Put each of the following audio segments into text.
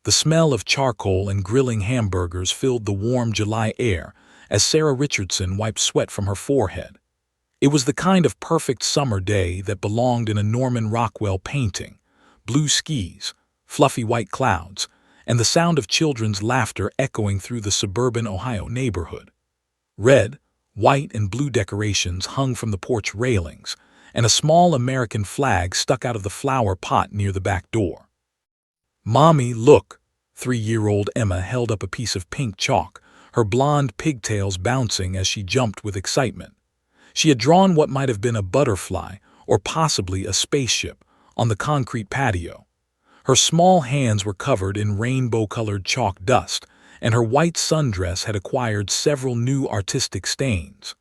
The smell of charcoal and grilling hamburgers filled the warm July air as Sarah Richardson wiped sweat from her forehead. It was the kind of perfect summer day that belonged in a Norman Rockwell painting: blue skies, fluffy white clouds, and the sound of children's laughter echoing through the suburban Ohio neighborhood. Red, white, and blue decorations hung from the porch railings, and a small American flag stuck out of the flower pot near the back door. "Mommy, look!" 3-year-old Emma held up a piece of pink chalk, her blonde pigtails bouncing as she jumped with excitement. She had drawn what might have been a butterfly, or possibly a spaceship, on the concrete patio. Her small hands were covered in rainbow-colored chalk dust, and her white sundress had acquired several new artistic stains.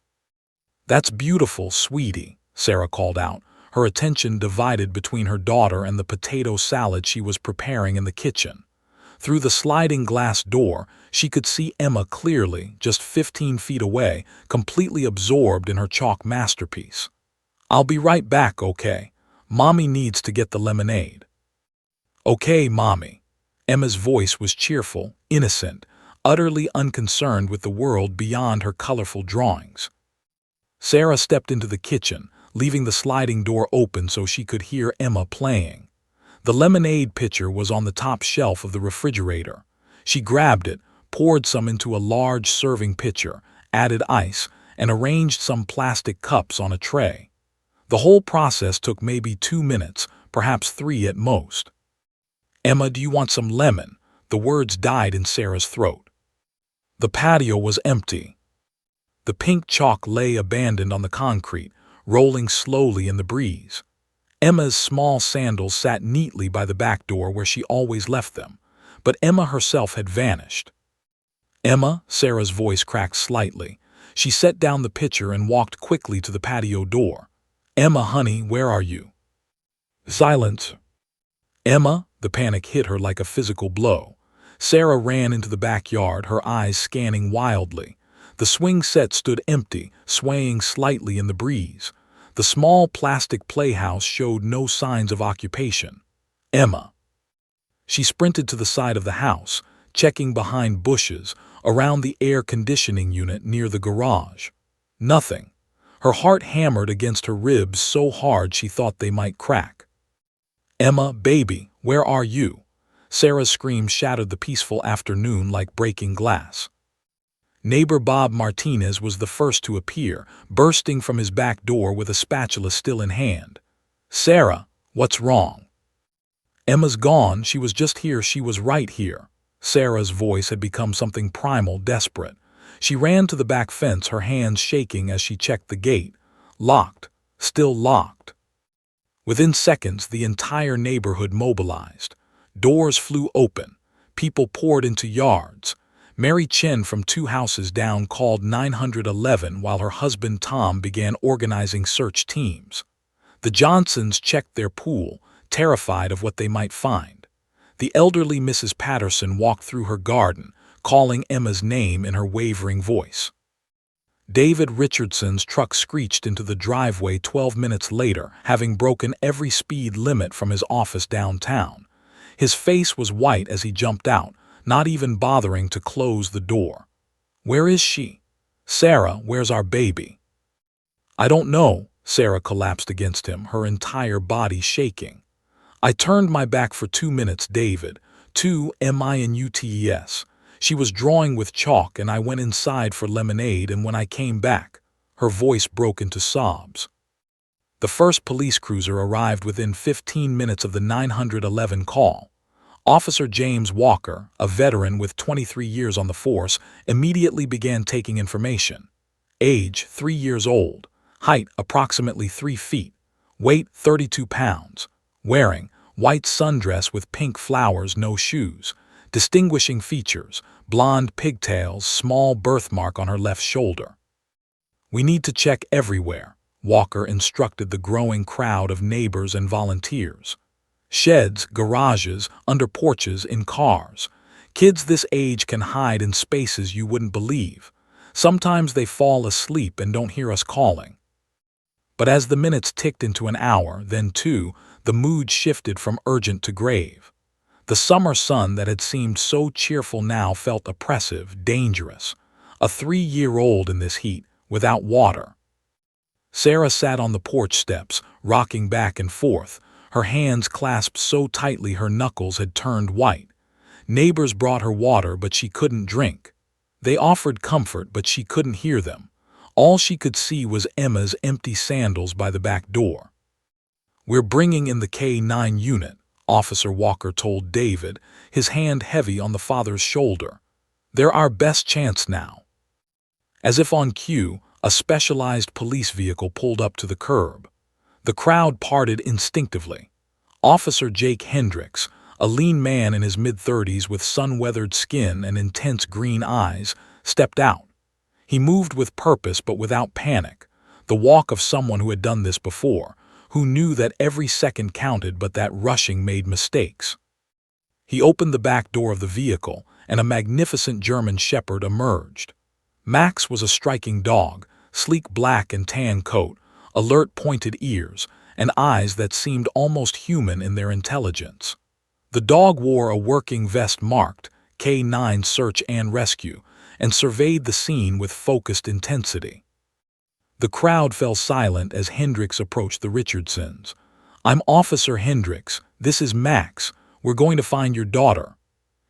"That's beautiful, sweetie," Sarah called out, her attention divided between her daughter and the potato salad she was preparing in the kitchen. Through the sliding glass door, she could see Emma clearly, just 15 feet away, completely absorbed in her chalk masterpiece. "I'll be right back, okay? Mommy needs to get the lemonade." "Okay, Mommy." Emma's voice was cheerful, innocent, utterly unconcerned with the world beyond her colorful drawings. Sarah stepped into the kitchen, leaving the sliding door open so she could hear Emma playing. The lemonade pitcher was on the top shelf of the refrigerator. She grabbed it, poured some into a large serving pitcher, added ice, and arranged some plastic cups on a tray. The whole process took maybe 2 minutes, perhaps 3 at most. "Emma, do you want some lemon?" The words died in Sarah's throat. The patio was empty. The pink chalk lay abandoned on the concrete, rolling slowly in the breeze. Emma's small sandals sat neatly by the back door where she always left them, but Emma herself had vanished. "Emma," Sarah's voice cracked slightly. She set down the pitcher and walked quickly to the patio door. "Emma, honey, where are you?" Silence. "Emma," the panic hit her like a physical blow. Sarah ran into the backyard, her eyes scanning wildly. The swing set stood empty, swaying slightly in the breeze. The small plastic playhouse showed no signs of occupation. "Emma." She sprinted to the side of the house, checking behind bushes, around the air conditioning unit near the garage. Nothing. Her heart hammered against her ribs so hard she thought they might crack. "Emma, baby, where are you?" Sarah's scream shattered the peaceful afternoon like breaking glass. Neighbor Bob Martinez was the first to appear, bursting from his back door with a spatula still in hand. "Sarah, what's wrong?" "Emma's gone. She was just here. She was right here." Sarah's voice had become something primal, desperate. She ran to the back fence, her hands shaking as she checked the gate. Locked. Still locked. Within seconds, the entire neighborhood mobilized. Doors flew open. People poured into yards. Mary Chen from 2 houses down called 911 while her husband Tom began organizing search teams. The Johnsons checked their pool, terrified of what they might find. The elderly Mrs. Patterson walked through her garden, calling Emma's name in her wavering voice. David Richardson's truck screeched into the driveway 12 minutes later, having broken every speed limit from his office downtown. His face was white as he jumped out, not even bothering to close the door. "Where is she?" "Sarah, where's our baby?" "I don't know." Sarah collapsed against him, her entire body shaking. "I turned my back for 2 minutes, David. 2 minutes. She was drawing with chalk and I went inside for lemonade, and when I came back..." Her voice broke into sobs. The first police cruiser arrived within 15 minutes of the 911 call. Officer James Walker, a veteran with 23 years on the force, immediately began taking information. Age, 3 years old. Height, approximately 3 feet. Weight, 32 pounds. Wearing, white sundress with pink flowers, no shoes. Distinguishing features, blonde pigtails, small birthmark on her left shoulder. "We need to check everywhere," Walker instructed the growing crowd of neighbors and volunteers. "Sheds, garages, under porches, in cars. Kids this age can hide in spaces you wouldn't believe. Sometimes they fall asleep and don't hear us calling." But as the minutes ticked into an hour, then 2, the mood shifted from urgent to grave. The summer sun that had seemed so cheerful now felt oppressive, dangerous. A 3-year-old in this heat, without water. Sarah sat on the porch steps, rocking back and forth, her hands clasped so tightly her knuckles had turned white. Neighbors brought her water, but she couldn't drink. They offered comfort, but she couldn't hear them. All she could see was Emma's empty sandals by the back door. "We're bringing in the K-9 unit," Officer Walker told David, his hand heavy on the father's shoulder. "They're our best chance now." As if on cue, a specialized police vehicle pulled up to the curb. The crowd parted instinctively. Officer Jake Hendricks, a lean man in his mid-30s with sun-weathered skin and intense green eyes, stepped out. He moved with purpose but without panic, the walk of someone who had done this before, who knew that every second counted but that rushing made mistakes. He opened the back door of the vehicle, and a magnificent German shepherd emerged. Max was a striking dog, sleek black and tan coat, alert pointed ears, and eyes that seemed almost human in their intelligence. The dog wore a working vest marked K-9 Search and Rescue and surveyed the scene with focused intensity. The crowd fell silent as Hendricks approached the Richardsons. "I'm Officer Hendricks. This is Max. We're going to find your daughter."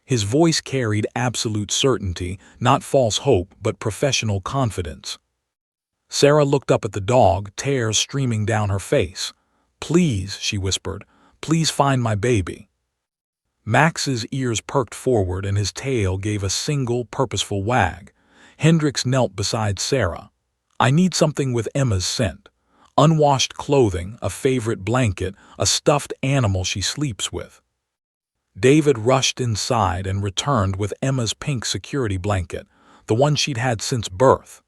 His voice carried absolute certainty, not false hope, but professional confidence. Sarah looked up at the dog, tears streaming down her face. "Please," she whispered, "please find my baby." Max's ears perked forward and his tail gave a single, purposeful wag. Hendricks knelt beside Sarah. "I need something with Emma's scent. Unwashed clothing, a favorite blanket, a stuffed animal she sleeps with." David rushed inside and returned with Emma's pink security blanket, the one she'd had since birth.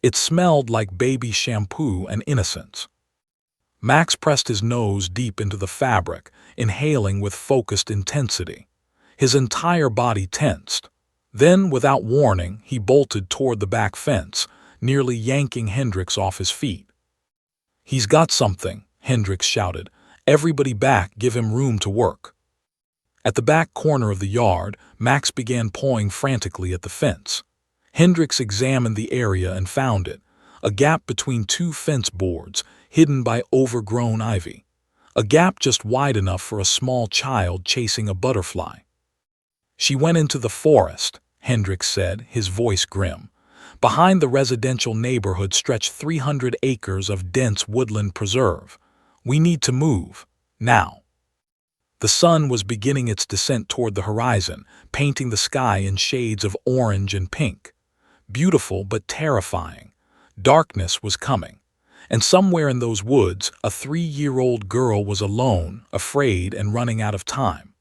It smelled like baby shampoo and innocence. Max pressed his nose deep into the fabric, inhaling with focused intensity. His entire body tensed. Then, without warning, he bolted toward the back fence, nearly yanking Hendricks off his feet. "He's got something," Hendricks shouted. "Everybody back, give him room to work." At the back corner of the yard, Max began pawing frantically at the fence. Hendricks examined the area and found it, a gap between two fence boards, hidden by overgrown ivy. A gap just wide enough for a small child chasing a butterfly. "She went into the forest," Hendricks said, his voice grim. "Behind the residential neighborhood stretched 300 acres of dense woodland preserve. We need to move. Now." The sun was beginning its descent toward the horizon, painting the sky in shades of orange and pink. Beautiful but terrifying. Darkness was coming. And somewhere in those woods, a 3-year-old girl was alone, afraid, and running out of time.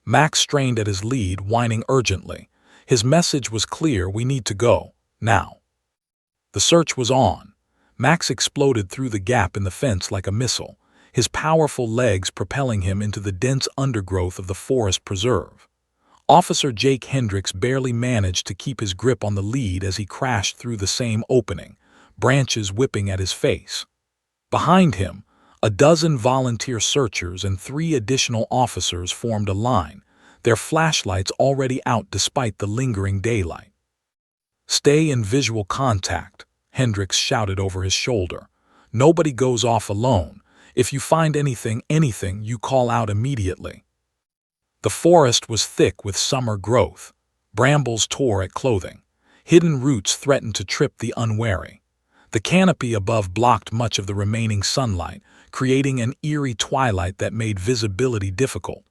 Max strained at his lead, whining urgently. His message was clear: we need to go. Now. The search was on. Max exploded through the gap in the fence like a missile, his powerful legs propelling him into the dense undergrowth of the forest preserve. Officer Jake Hendricks barely managed to keep his grip on the lead as he crashed through the same opening, branches whipping at his face. Behind him, a dozen volunteer searchers and 3 additional officers formed a line, their flashlights already out despite the lingering daylight. "Stay in visual contact," Hendricks shouted over his shoulder. "Nobody goes off alone. If you find anything, you call out immediately." The forest was thick with summer growth. Brambles tore at clothing. Hidden roots threatened to trip the unwary. The canopy above blocked much of the remaining sunlight, creating an eerie twilight that made visibility difficult.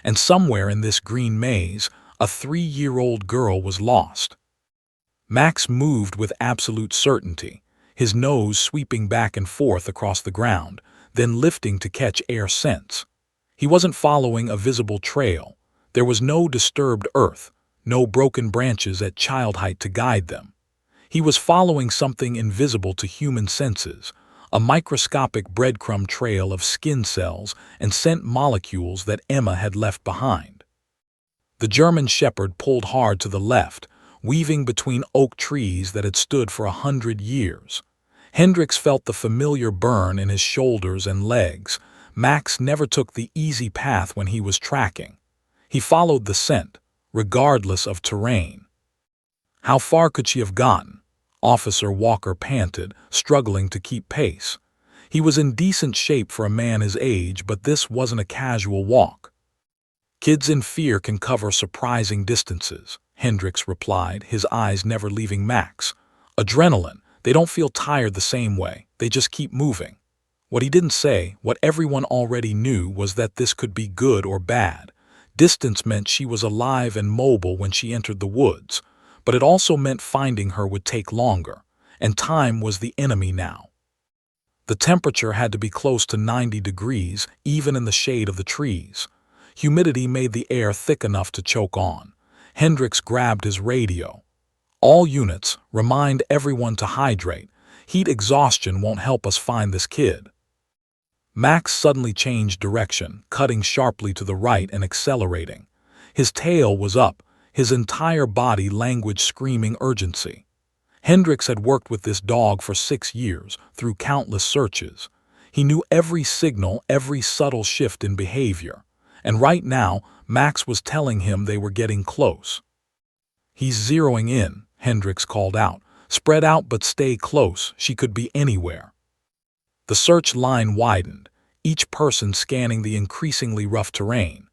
And somewhere in this green maze, a 3-year-old girl was lost. Max moved with absolute certainty, his nose sweeping back and forth across the ground, then lifting to catch air scents. He wasn't following a visible trail. There was no disturbed earth, no broken branches at child height to guide them. He was following something invisible to human senses, a microscopic breadcrumb trail of skin cells and scent molecules that Emma had left behind. The German shepherd pulled hard to the left, weaving between oak trees that had stood for 100 years. Hendricks felt the familiar burn in his shoulders and legs. Max never took the easy path when he was tracking. He followed the scent, regardless of terrain. How far could she have gotten? Officer Walker panted, struggling to keep pace. He was in decent shape for a man his age, but this wasn't a casual walk. Kids in fear can cover surprising distances, Hendricks replied, his eyes never leaving Max. Adrenaline, they don't feel tired the same way, they just keep moving. What he didn't say, what everyone already knew, was that this could be good or bad. Distance meant she was alive and mobile when she entered the woods, but it also meant finding her would take longer, and time was the enemy now. The temperature had to be close to 90 degrees, even in the shade of the trees. Humidity made the air thick enough to choke on. Hendricks grabbed his radio. All units, remind everyone to hydrate. Heat exhaustion won't help us find this kid. Max suddenly changed direction, cutting sharply to the right and accelerating. His tail was up, his entire body language screaming urgency. Hendricks had worked with this dog for 6 years, through countless searches. He knew every signal, every subtle shift in behavior. And right now, Max was telling him they were getting close. He's zeroing in, Hendricks called out. Spread out but stay close, she could be anywhere. The search line widened, each person scanning the increasingly rough terrain.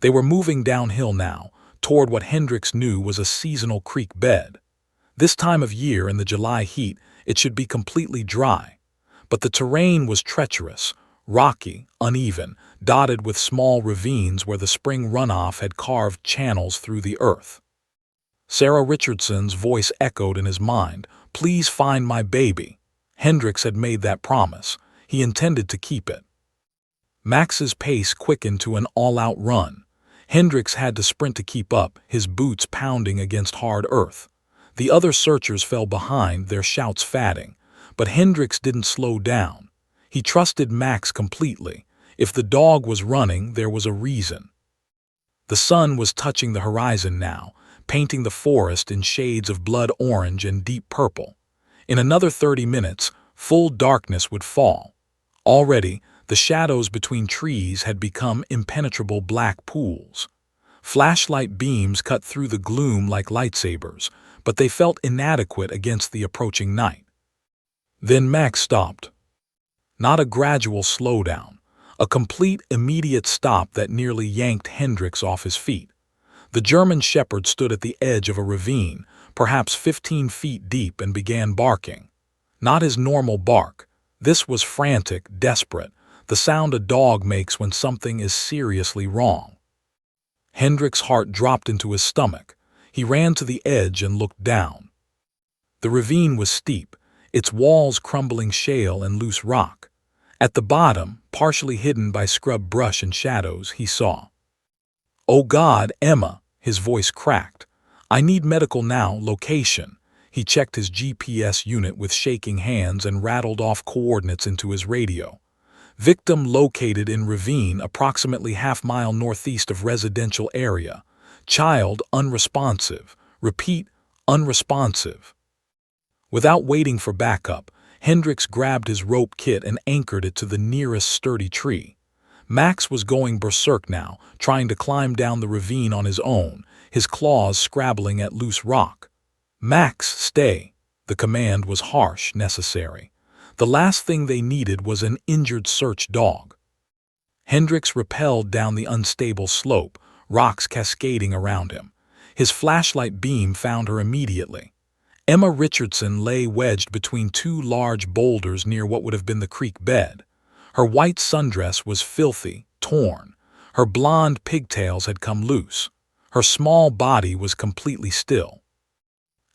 They were moving downhill now, toward what Hendricks knew was a seasonal creek bed. This time of year, in the July heat, it should be completely dry. But the terrain was treacherous, rocky, uneven, dotted with small ravines where the spring runoff had carved channels through the earth. Sarah Richardson's voice echoed in his mind, "Please find my baby." Hendricks had made that promise. He intended to keep it. Max's pace quickened to an all-out run. Hendricks had to sprint to keep up, his boots pounding against hard earth. The other searchers fell behind, their shouts fading. But Hendricks didn't slow down. He trusted Max completely. If the dog was running, there was a reason. The sun was touching the horizon now, painting the forest in shades of blood orange and deep purple. In another 30 minutes, full darkness would fall. Already, the shadows between trees had become impenetrable black pools. Flashlight beams cut through the gloom like lightsabers, but they felt inadequate against the approaching night. Then Max stopped. Not a gradual slowdown, a complete, immediate stop that nearly yanked Hendricks off his feet. The German shepherd stood at the edge of a ravine, perhaps 15 feet deep, and began barking. Not his normal bark. This was frantic, desperate, the sound a dog makes when something is seriously wrong. Hendricks' heart dropped into his stomach. He ran to the edge and looked down. The ravine was steep, its walls crumbling shale and loose rock. At the bottom, partially hidden by scrub brush and shadows, he saw. "Oh God, Emma," his voice cracked. "I need medical now, location." He checked his GPS unit with shaking hands and rattled off coordinates into his radio. Victim located in ravine approximately half-mile northeast of residential area. Child unresponsive. Repeat, unresponsive. Without waiting for backup, Hendricks grabbed his rope kit and anchored it to the nearest sturdy tree. Max was going berserk now, trying to climb down the ravine on his own, his claws scrabbling at loose rock. "Max, stay." The command was harsh, necessary. The last thing they needed was an injured search dog. Hendricks rappelled down the unstable slope, rocks cascading around him. His flashlight beam found her immediately. Emma Richardson lay wedged between 2 large boulders near what would have been the creek bed. Her white sundress was filthy, torn. Her blonde pigtails had come loose. Her small body was completely still.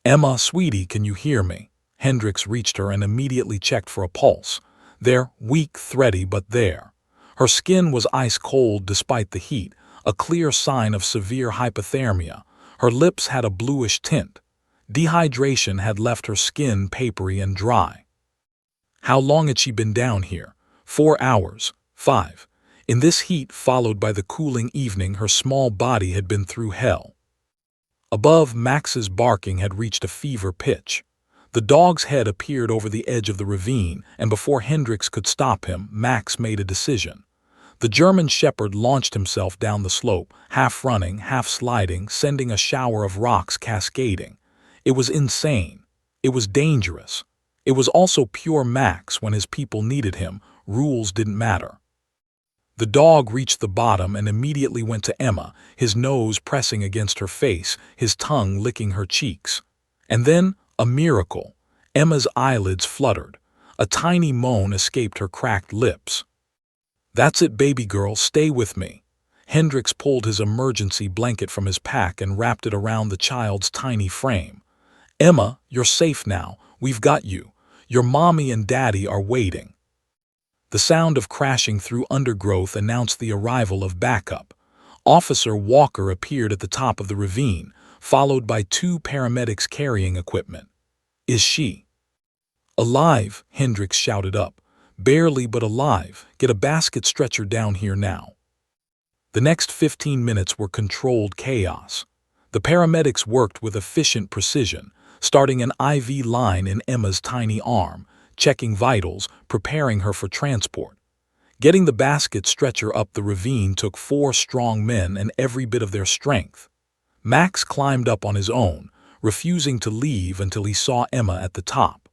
"Emma, sweetie, can you hear me?" Hendricks reached her and immediately checked for a pulse. There, weak, thready, but there. Her skin was ice cold despite the heat, a clear sign of severe hypothermia. Her lips had a bluish tint. Dehydration had left her skin papery and dry. How long had she been down here? 4 hours. 5. In this heat, followed by the cooling evening, her small body had been through hell. Above, Max's barking had reached a fever pitch. The dog's head appeared over the edge of the ravine, and before Hendricks could stop him, Max made a decision. The German shepherd launched himself down the slope, half running, half sliding, sending a shower of rocks cascading. It was insane. It was dangerous. It was also pure Max when his people needed him. Rules didn't matter. The dog reached the bottom and immediately went to Emma, his nose pressing against her face, his tongue licking her cheeks. And then, a miracle. Emma's eyelids fluttered. A tiny moan escaped her cracked lips. "That's it, baby girl, stay with me." Hendricks pulled his emergency blanket from his pack and wrapped it around the child's tiny frame. "Emma, you're safe now. We've got you. Your mommy and daddy are waiting." The sound of crashing through undergrowth announced the arrival of backup. Officer Walker appeared at the top of the ravine, followed by 2 paramedics carrying equipment. "Is she alive?" Hendricks shouted up. "Barely, but alive. Get a basket stretcher down here now." The next 15 minutes were controlled chaos. The paramedics worked with efficient precision, starting an IV line in Emma's tiny arm, checking vitals, preparing her for transport. Getting the basket stretcher up the ravine took 4 strong men and every bit of their strength. Max climbed up on his own, refusing to leave until he saw Emma at the top.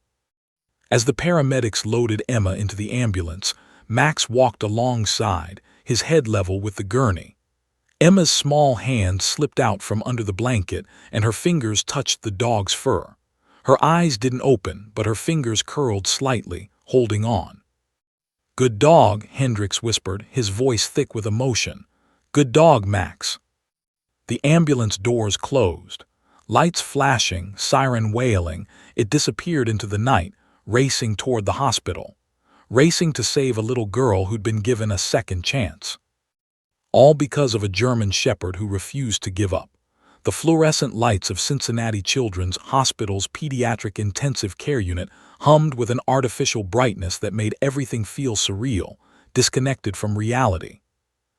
As the paramedics loaded Emma into the ambulance, Max walked alongside, his head level with the gurney. Emma's small hand slipped out from under the blanket and her fingers touched the dog's fur. Her eyes didn't open, but her fingers curled slightly, holding on. "Good dog," Hendricks whispered, his voice thick with emotion. "Good dog, Max." The ambulance doors closed. Lights flashing, siren wailing, it disappeared into the night, racing toward the hospital. Racing to save a little girl who'd been given a second chance. All because of a German shepherd who refused to give up. The fluorescent lights of Cincinnati Children's Hospital's pediatric intensive care unit hummed with an artificial brightness that made everything feel surreal, disconnected from reality.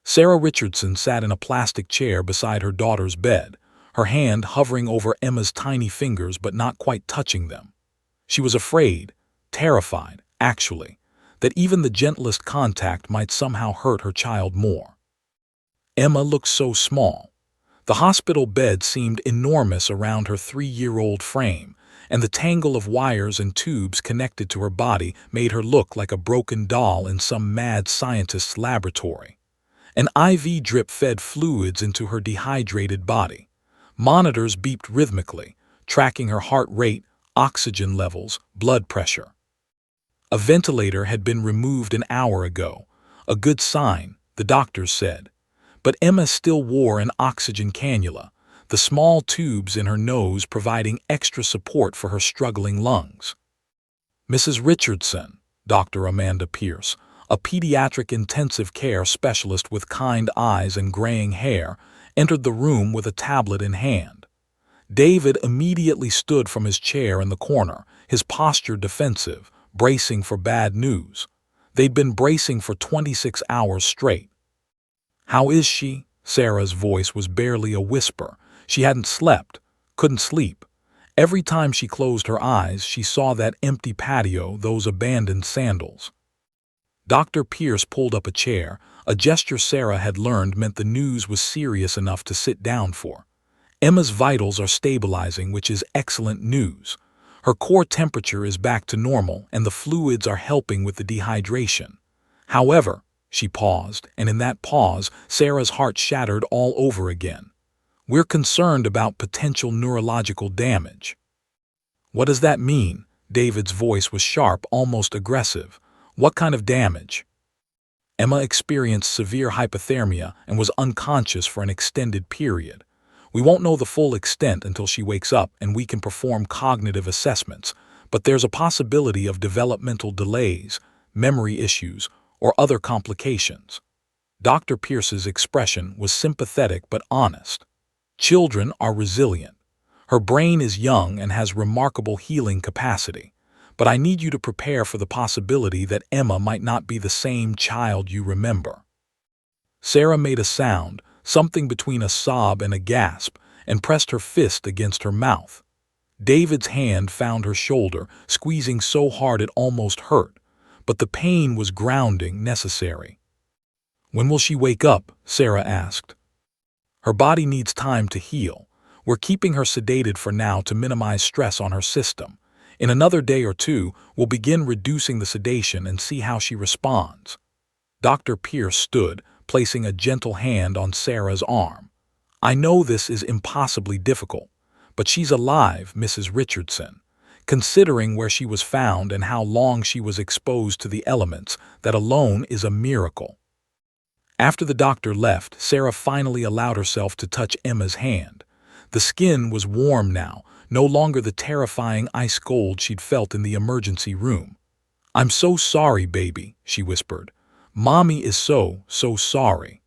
Sarah Richardson sat in a plastic chair beside her daughter's bed, her hand hovering over Emma's tiny fingers but not quite touching them. She was afraid, terrified, actually, that even the gentlest contact might somehow hurt her child more. Emma looked so small. The hospital bed seemed enormous around her 3-year-old frame, and the tangle of wires and tubes connected to her body made her look like a broken doll in some mad scientist's laboratory. An IV drip fed fluids into her dehydrated body. Monitors beeped rhythmically, tracking her heart rate, oxygen levels, blood pressure. A ventilator had been removed an hour ago, a good sign, the doctors said. But Emma still wore an oxygen cannula, the small tubes in her nose providing extra support for her struggling lungs. "Mrs. Richardson," Dr. Amanda Pierce, a pediatric intensive care specialist with kind eyes and graying hair, entered the room with a tablet in hand. David immediately stood from his chair in the corner, his posture defensive, bracing for bad news. They'd been bracing for 26 hours straight. "How is she?" Sarah's voice was barely a whisper. She hadn't slept, couldn't sleep. Every time she closed her eyes, she saw that empty patio, those abandoned sandals. Dr. Pierce pulled up a chair, a gesture Sarah had learned meant the news was serious enough to sit down for. "Emma's vitals are stabilizing, which is excellent news. Her core temperature is back to normal, and the fluids are helping with the dehydration. However," she paused, and in that pause, Sarah's heart shattered all over again. "We're concerned about potential neurological damage." "What does that mean?" David's voice was sharp, almost aggressive. "What kind of damage?" "Emma experienced severe hypothermia and was unconscious for an extended period. We won't know the full extent until she wakes up and we can perform cognitive assessments, but there's a possibility of developmental delays, memory issues, or other complications." Dr. Pierce's expression was sympathetic but honest. "Children are resilient. Her brain is young and has remarkable healing capacity. But I need you to prepare for the possibility that Emma might not be the same child you remember." Sarah made a sound, something between a sob and a gasp, and pressed her fist against her mouth. David's hand found her shoulder, squeezing so hard it almost hurt, but the pain was grounding, necessary. "When will she wake up?" Sarah asked. "Her body needs time to heal. We're keeping her sedated for now to minimize stress on her system. In another day or two, we'll begin reducing the sedation and see how she responds." Dr. Pierce stood, placing a gentle hand on Sarah's arm. "I know this is impossibly difficult, but she's alive, Mrs. Richardson. Considering where she was found and how long she was exposed to the elements, that alone is a miracle." After the doctor left, Sarah finally allowed herself to touch Emma's hand. The skin was warm now, no longer the terrifying ice cold she'd felt in the emergency room. "I'm so sorry, baby," she whispered. "Mommy is so sorry."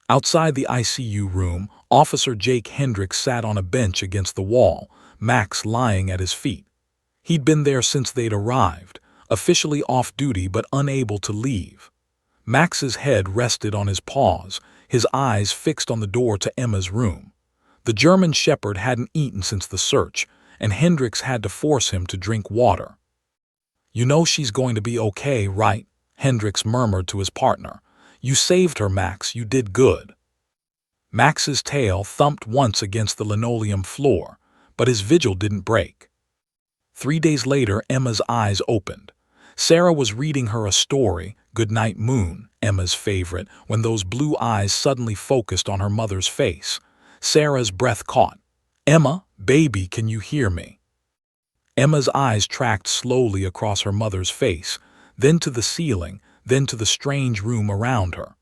Outside the ICU room, Officer Jake Hendricks sat on a bench against the wall, Max lying at his feet. He'd been there since they'd arrived, officially off duty but unable to leave. Max's head rested on his paws, his eyes fixed on the door to Emma's room. The German shepherd hadn't eaten since the search, and Hendricks had to force him to drink water. "You know she's going to be okay, right?" Hendricks murmured to his partner. "You saved her, Max. You did good." Max's tail thumped once against the linoleum floor, but his vigil didn't break. 3 days later, Emma's eyes opened. Sarah was reading her a story, Goodnight Moon, Emma's favorite, when those blue eyes suddenly focused on her mother's face. Sarah's breath caught. "Emma, baby, can you hear me?" Emma's eyes tracked slowly across her mother's face, then to the ceiling, then to the strange room around her.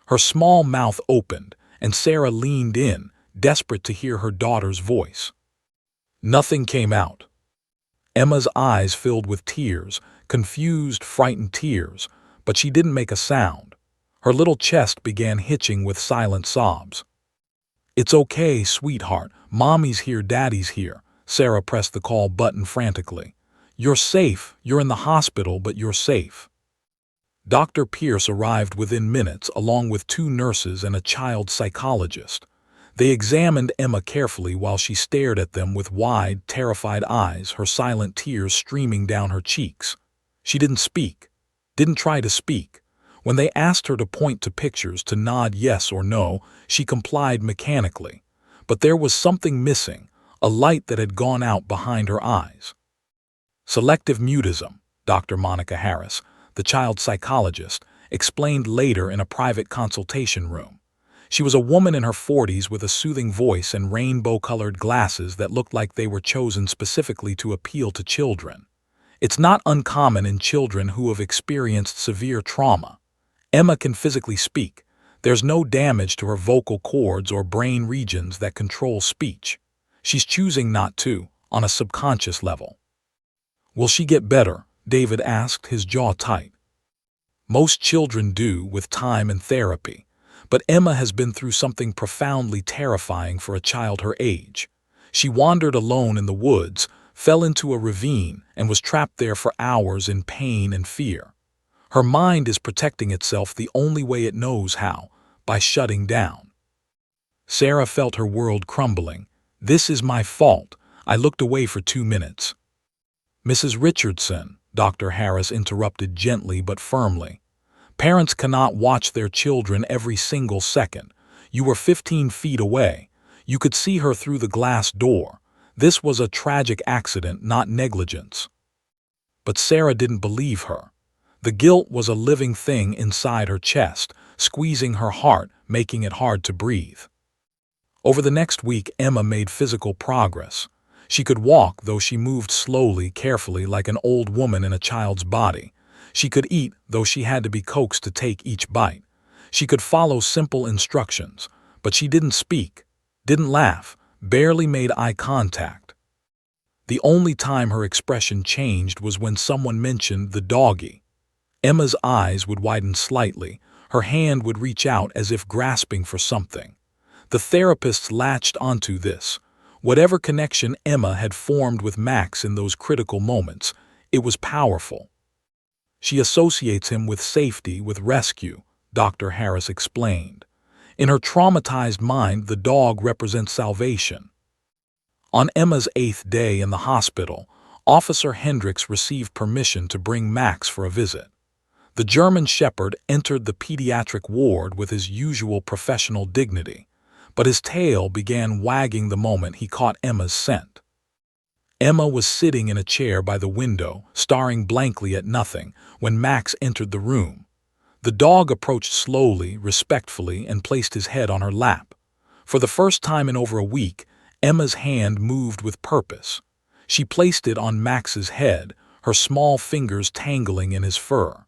Her small mouth opened, and Sarah leaned in, desperate to hear her daughter's voice. Nothing came out. Emma's eyes filled with tears, confused, frightened tears, but she didn't make a sound. Her little chest began hitching with silent sobs. "It's okay, sweetheart. Mommy's here, Daddy's here." Sarah pressed the call button frantically. "You're safe. You're in the hospital, but you're safe." Dr. Pierce arrived within minutes, along with 2 nurses and a child psychologist. They examined Emma carefully while she stared at them with wide, terrified eyes, her silent tears streaming down her cheeks. She didn't speak, didn't try to speak. When they asked her to point to pictures, to nod yes or no, she complied mechanically. But there was something missing, a light that had gone out behind her eyes. Selective mutism, Dr. Monica Harris, the child psychologist, explained later in a private consultation room. She was a woman in her 40s with a soothing voice and rainbow-colored glasses that looked like they were chosen specifically to appeal to children. It's not uncommon in children who have experienced severe trauma. Emma can physically speak. There's no damage to her vocal cords or brain regions that control speech. She's choosing not to, on a subconscious level. "Will she get better?" David asked, his jaw tight. "Most children do, with time and therapy. But Emma has been through something profoundly terrifying for a child her age. She wandered alone in the woods, fell into a ravine, and was trapped there for hours in pain and fear. Her mind is protecting itself the only way it knows how, by shutting down." Sarah felt her world crumbling. "This is my fault. I looked away for 2 minutes." "Mrs. Richardson," Dr. Harris interrupted gently but firmly. "Parents cannot watch their children every single second. You were 15 feet away. You could see her through the glass door. This was a tragic accident, not negligence." But Sarah didn't believe her. The guilt was a living thing inside her chest, squeezing her heart, making it hard to breathe. Over the next week, Emma made physical progress. She could walk, though she moved slowly, carefully, like an old woman in a child's body. She could eat, though she had to be coaxed to take each bite. She could follow simple instructions, but she didn't speak, didn't laugh, barely made eye contact. The only time her expression changed was when someone mentioned the doggy. Emma's eyes would widen slightly, her hand would reach out as if grasping for something. The therapists latched onto this. Whatever connection Emma had formed with Max in those critical moments, it was powerful. "She associates him with safety, with rescue," Dr. Harris explained. "In her traumatized mind, the dog represents salvation." On Emma's 8th day in the hospital, Officer Hendricks received permission to bring Max for a visit. The German Shepherd entered the pediatric ward with his usual professional dignity, but his tail began wagging the moment he caught Emma's scent. Emma was sitting in a chair by the window, staring blankly at nothing, when Max entered the room. The dog approached slowly, respectfully, and placed his head on her lap. For the first time in over a week, Emma's hand moved with purpose. She placed it on Max's head, her small fingers tangling in his fur.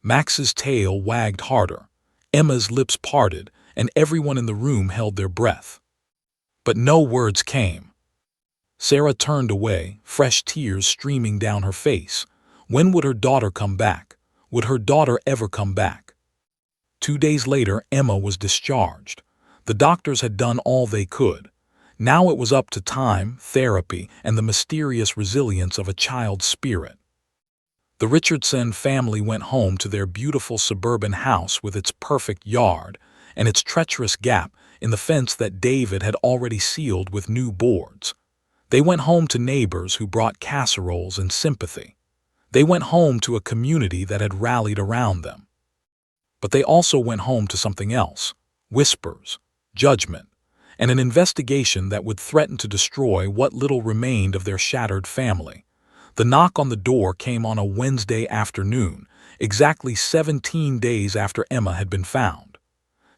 Max's tail wagged harder. Emma's lips parted, and everyone in the room held their breath. But no words came. Sarah turned away, fresh tears streaming down her face. When would her daughter come back? Would her daughter ever come back? 2 days later, Emma was discharged. The doctors had done all they could. Now it was up to time, therapy, and the mysterious resilience of a child's spirit. The Richardson family went home to their beautiful suburban house with its perfect yard and its treacherous gap in the fence that David had already sealed with new boards. They went home to neighbors who brought casseroles and sympathy. They went home to a community that had rallied around them. But they also went home to something else: whispers, judgment, and an investigation that would threaten to destroy what little remained of their shattered family. The knock on the door came on a Wednesday afternoon, exactly 17 days after Emma had been found.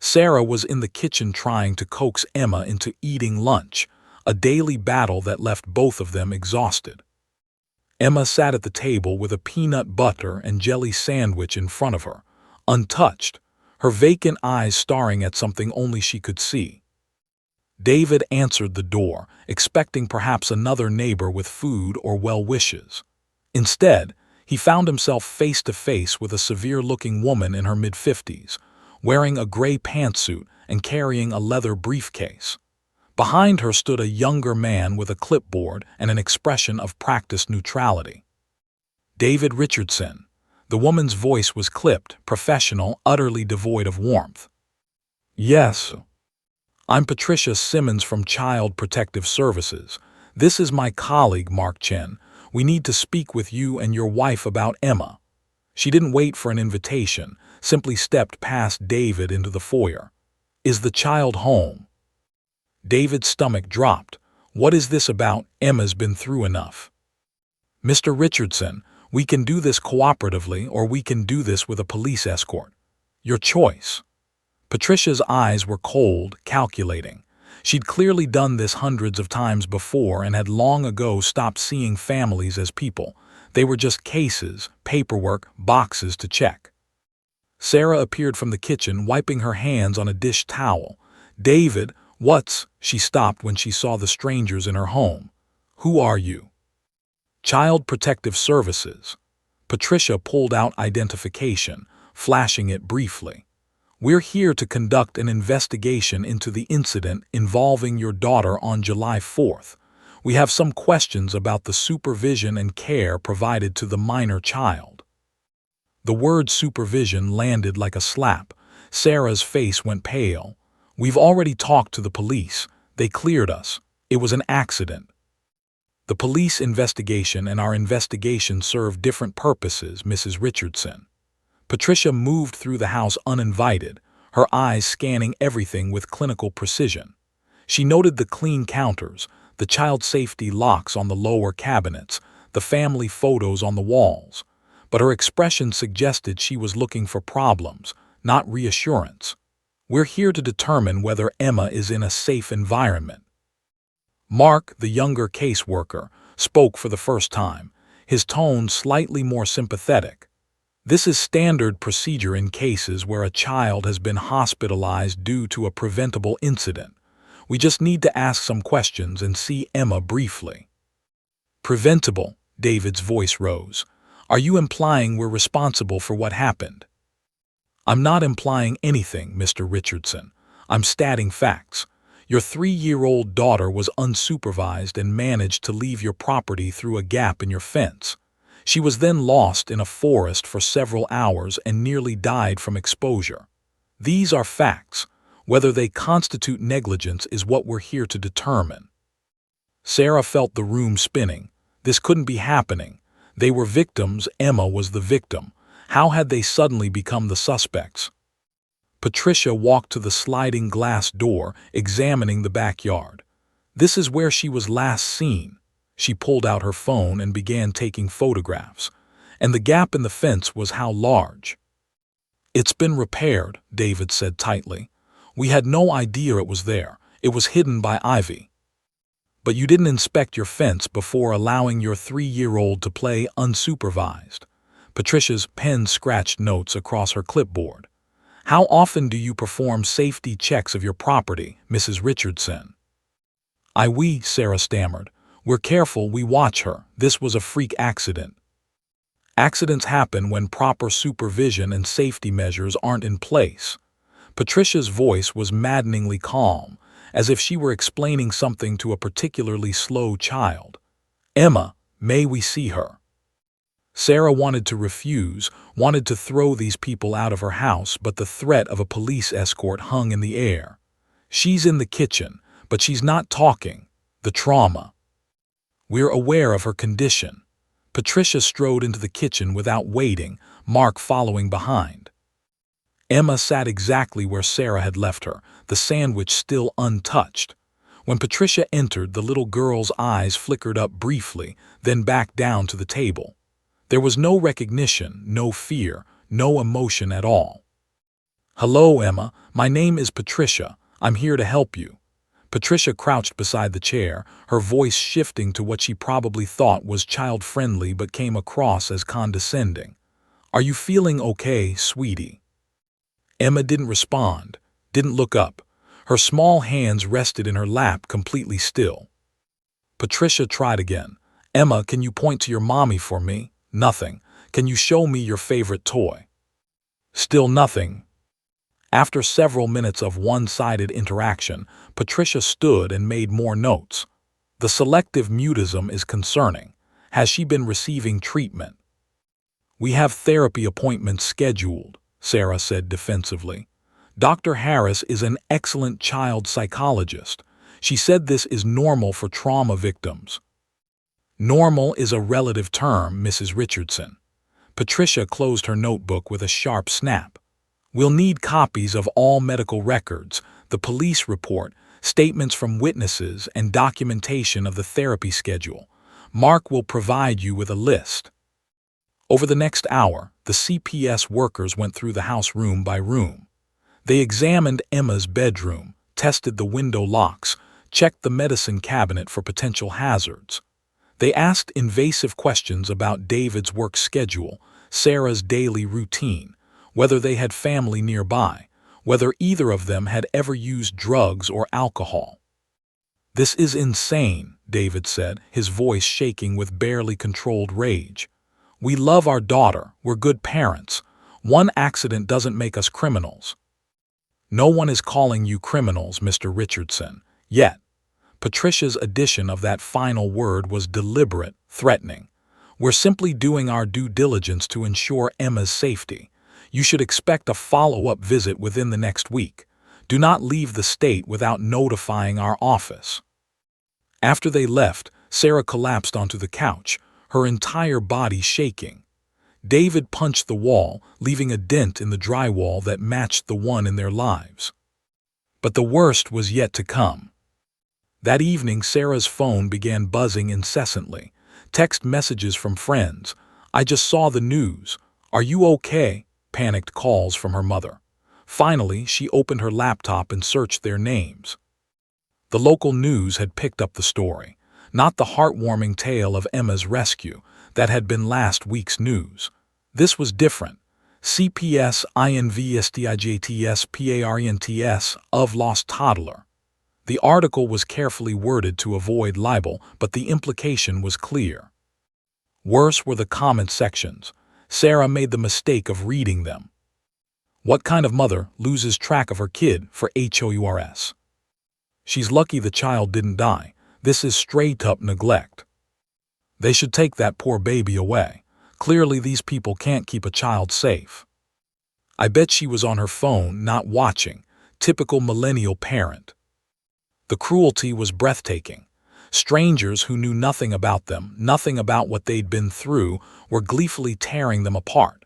Sarah was in the kitchen trying to coax Emma into eating lunch, a daily battle that left both of them exhausted. Emma sat at the table with a peanut butter and jelly sandwich in front of her, untouched, her vacant eyes staring at something only she could see. David answered the door, expecting perhaps another neighbor with food or well wishes. Instead, he found himself face to face with a severe-looking woman in her mid-50s, wearing a gray pantsuit and carrying a leather briefcase. Behind her stood a younger man with a clipboard and an expression of practiced neutrality. David Richardson. The woman's voice was clipped, professional, utterly devoid of warmth. "Yes. I'm Patricia Simmons from Child Protective Services. This is my colleague, Mark Chen. We need to speak with you and your wife about Emma." She didn't wait for an invitation, simply stepped past David into the foyer. "Is the child home?" David's stomach dropped. "What is this about? Emma's been through enough." "Mr. Richardson, we can do this cooperatively or we can do this with a police escort. Your choice." Patricia's eyes were cold, calculating. She'd clearly done this hundreds of times before and had long ago stopped seeing families as people. They were just cases, paperwork, boxes to check. Sarah appeared from the kitchen, wiping her hands on a dish towel. "David, what's—" She stopped when she saw the strangers in her home. "Who are you?" "Child Protective Services." Patricia pulled out identification, flashing it briefly. "We're here to conduct an investigation into the incident involving your daughter on July 4th. We have some questions about the supervision and care provided to the minor child." The word supervision landed like a slap. Sarah's face went pale. "We've already talked to the police. They cleared us. It was an accident." "The police investigation and our investigation serve different purposes, Mrs. Richardson." Patricia moved through the house uninvited, her eyes scanning everything with clinical precision. She noted the clean counters, the child safety locks on the lower cabinets, the family photos on the walls. But her expression suggested she was looking for problems, not reassurance. "We're here to determine whether Emma is in a safe environment." Mark, the younger caseworker, spoke for the first time, his tone slightly more sympathetic. "This is standard procedure in cases where a child has been hospitalized due to a preventable incident. We just need to ask some questions and see Emma briefly." "Preventable?" David's voice rose. "Are you implying we're responsible for what happened?" "I'm not implying anything, Mr. Richardson. I'm stating facts. Your 3-year-old daughter was unsupervised and managed to leave your property through a gap in your fence. She was then lost in a forest for several hours and nearly died from exposure. These are facts. Whether they constitute negligence is what we're here to determine." Sarah felt the room spinning. This couldn't be happening. They were victims, Emma was the victim. How had they suddenly become the suspects? Patricia walked to the sliding glass door, examining the backyard. This is where she was last seen. She pulled out her phone and began taking photographs. And the gap in the fence was how large. "It's been repaired," David said tightly. "We had no idea it was there. It was hidden by ivy." "But you didn't inspect your fence before allowing your 3-year-old to play unsupervised." Patricia's pen scratched notes across her clipboard. "How often do you perform safety checks of your property, Mrs. Richardson?" We," Sarah stammered. "We're careful, we watch her. This was a freak accident." Accidents happen when proper supervision and safety measures aren't in place. Patricia's voice was maddeningly calm, as if she were explaining something to a particularly slow child. "Emma, may we see her?" Sarah wanted to refuse, wanted to throw these people out of her house, but the threat of a police escort hung in the air. "She's in the kitchen, but she's not talking. The trauma. We're aware of her condition." Patricia strode into the kitchen without waiting, Mark following behind. Emma sat exactly where Sarah had left her, the sandwich still untouched. When Patricia entered, the little girl's eyes flickered up briefly, then back down to the table. There was no recognition, no fear, no emotion at all. "Hello, Emma. My name is Patricia. I'm here to help you." Patricia crouched beside the chair, her voice shifting to what she probably thought was child-friendly but came across as condescending. "Are you feeling okay, sweetie?" Emma didn't respond, didn't look up. Her small hands rested in her lap, completely still. Patricia tried again. "Emma, can you point to your mommy for me?" "Nothing." "Can you show me your favorite toy?" Still nothing. After several minutes of one-sided interaction, Patricia stood and made more notes. "The selective mutism is concerning. Has she been receiving treatment?" "We have therapy appointments scheduled," Sarah said defensively. "Dr. Harris is an excellent child psychologist. She said this is normal for trauma victims." "Normal is a relative term, Mrs. Richardson." Patricia closed her notebook with a sharp snap. "We'll need copies of all medical records, the police report, statements from witnesses, and documentation of the therapy schedule. Mark will provide you with a list." Over the next hour, the CPS workers went through the house room by room. They examined Emma's bedroom, tested the window locks, checked the medicine cabinet for potential hazards. They asked invasive questions about David's work schedule, Sarah's daily routine, whether they had family nearby, whether either of them had ever used drugs or alcohol. "This is insane," David said, his voice shaking with barely controlled rage. "We love our daughter, we're good parents. One accident doesn't make us criminals." "No one is calling you criminals, Mr. Richardson, yet." Patricia's addition of that final word was deliberate, threatening. "We're simply doing our due diligence to ensure Emma's safety. You should expect a follow-up visit within the next week. Do not leave the state without notifying our office." After they left, Sarah collapsed onto the couch, her entire body shaking. David punched the wall, leaving a dent in the drywall that matched the one in their lives. But the worst was yet to come. That evening, Sarah's phone began buzzing incessantly. Text messages from friends. "I just saw the news. Are you okay?" Panicked calls from her mother. Finally, she opened her laptop and searched their names. The local news had picked up the story. Not the heartwarming tale of Emma's rescue that had been last week's news. This was different. CPS INVESTIGATS PARENTS of lost toddler. The article was carefully worded to avoid libel, but the implication was clear. Worse were the comment sections. Sarah made the mistake of reading them. "What kind of mother loses track of her kid for HOURS? She's lucky the child didn't die. This is straight-up neglect. They should take that poor baby away. Clearly these people can't keep a child safe. I bet she was on her phone, not watching. Typical millennial parent." The cruelty was breathtaking. Strangers who knew nothing about them, nothing about what they'd been through, were gleefully tearing them apart.